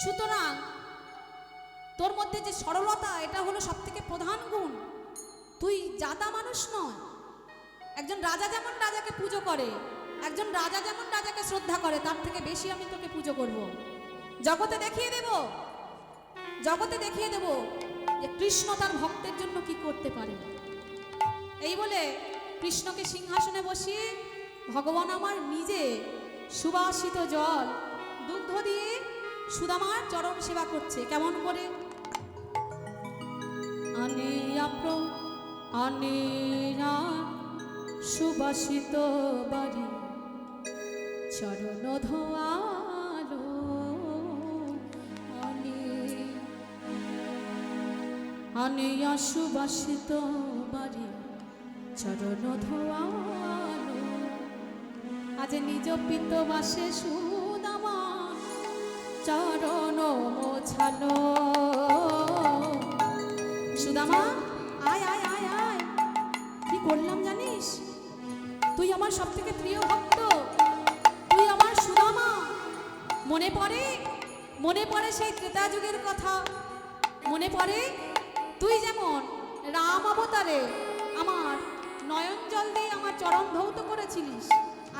সুতরাং তোর মধ্যে যে সরলতা, এটা হলো সব থেকে প্রধান গুণ। তুই জাতা মানুষ নয়। একজন রাজা যেমন রাজাকে পুজো করে, একজন রাজা যেমন রাজাকে শ্রদ্ধা করে, তার থেকে বেশি আমি তোকে পুজো করব। জগতে দেখিয়ে দেব, জগতে দেখিয়ে দেব যে কৃষ্ণ তার ভক্তের জন্য কি করতে পারে। এই বলে কৃষ্ণকে সিংহাসনে বসিয়ে ভগবান আমার নিজে সুবাসিত জল দুগ্ধ দিয়ে সুদামার চরণ সেবা করছে। কেমন করে? আনেরা সুবাসিত বাড়ি চরণ ধোয়ালো, আনিয়া সুবাসিত বাড়ি চরণ ধোয়ালো, আজ নিজ পিত বাসে সুদামা চরণ মোছালো। সুদামা আয় আয় আয় আয়, কি করলাম জানিস? তুই আমার সব থেকে প্রিয় ভক্ত, তুই আমার সুদামা। মনে পড়ে, মনে পড়ে সেই ত্রেতা যুগের কথা। মনে পড়ে তুই যেমন রাম অবতারে আমার নয়ন জল দিয়ে আমার চরণ ধৌত করেছিলিস।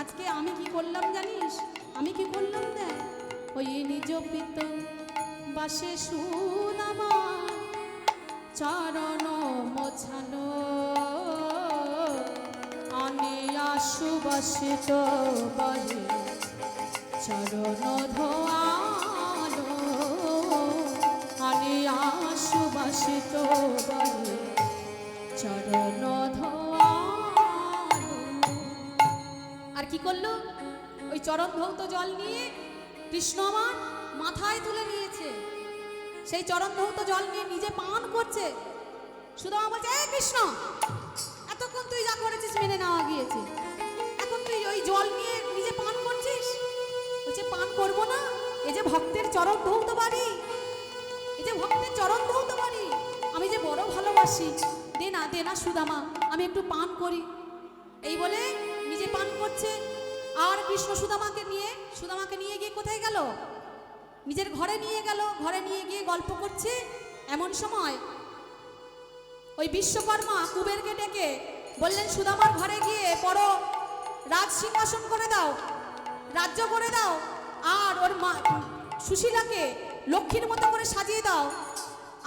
আজকে আমি কি করলাম জানিস? আমি কি করলাম দেখ, ওই নিজ পিত বাসে সুদামা চরণ মোছানো, আনিয়া সুবাসিত বাড়ি চরণ ধোয়ালো, আনিয়া সুবাসিত বাড়ি চরণ ধোয়ালো। আর কি করলো? ওই চরণ ধৌত জল নিয়ে কৃষ্ণ আমার মাথায় তুলে নিয়েছে। সেই চরণ ধৌত জল নিয়ে নিজে পান করছে। সুদামা বলছে, এই কৃষ্ণ, এতক্ষণ তুই যা করেছিস মেনে নেওয়া গিয়েছে, এখন তুই ওই জল নিয়ে নিজে পান করছিস? বলছে, পান করবো না, এই যে ভক্তের চরণ ধৌত বাড়ি, এই যে ভক্তের চরণ ধৌত বাড়ি আমি যে বড় ভালোবাসি, দে না সুদামা, আমি একটু পান করি। এই বলে নিজে পান করছে। আর কৃষ্ণ সুদামাকে নিয়ে গিয়ে কোথায় গেল? নিজের ঘরে নিয়ে গেল। ঘরে নিয়ে গিয়ে গল্প করছে। এমন সময় ওই বিশ্বকর্মা কুবেরকে ডেকে বললেন, সুদামার ঘরে গিয়ে বড় রাজ সিংহাসন করে দাও, রাজ্য করে দাও, আর ওর মা সুশীলাকে লক্ষ্মীর মতো করে সাজিয়ে দাও।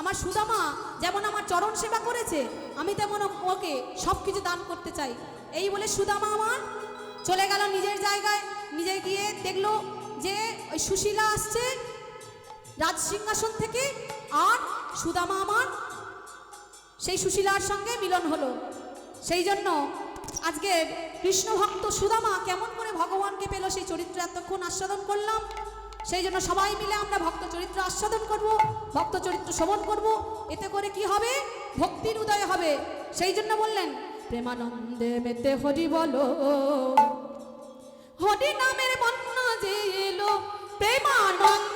আমার সুদামা যেমন আমার চরণ সেবা করেছে, আমি তেমন ওকে সব কিছু দান করতে চাই। এই বলে সুদামা আমার চলে গেল নিজের জায়গায়। নিজে গিয়ে দেখলো যে ওই সুশীলা আসছে রাজ সিংহাসন থেকে, আর সুদামা আমার সেই সুশীলার সঙ্গে মিলন হলো। সেই জন্য আজকে কৃষ্ণ ভক্ত সুদামা কেমন করে ভগবানকে পেল সেই চরিত্র এতক্ষণ আস্বাদন করলাম। সেই জন্য সবাই মিলে আমরা ভক্ত চরিত্র আস্বাদন করব, ভক্ত চরিত্র শ্রবণ করব। এতে করে কি হবে? ভক্তির উদয় হবে। সেই জন্য বললেন, প্রেমানন্দে মেতে হরি বলো, হরি নামের বন্যা যে এলো, প্রেমানন্দ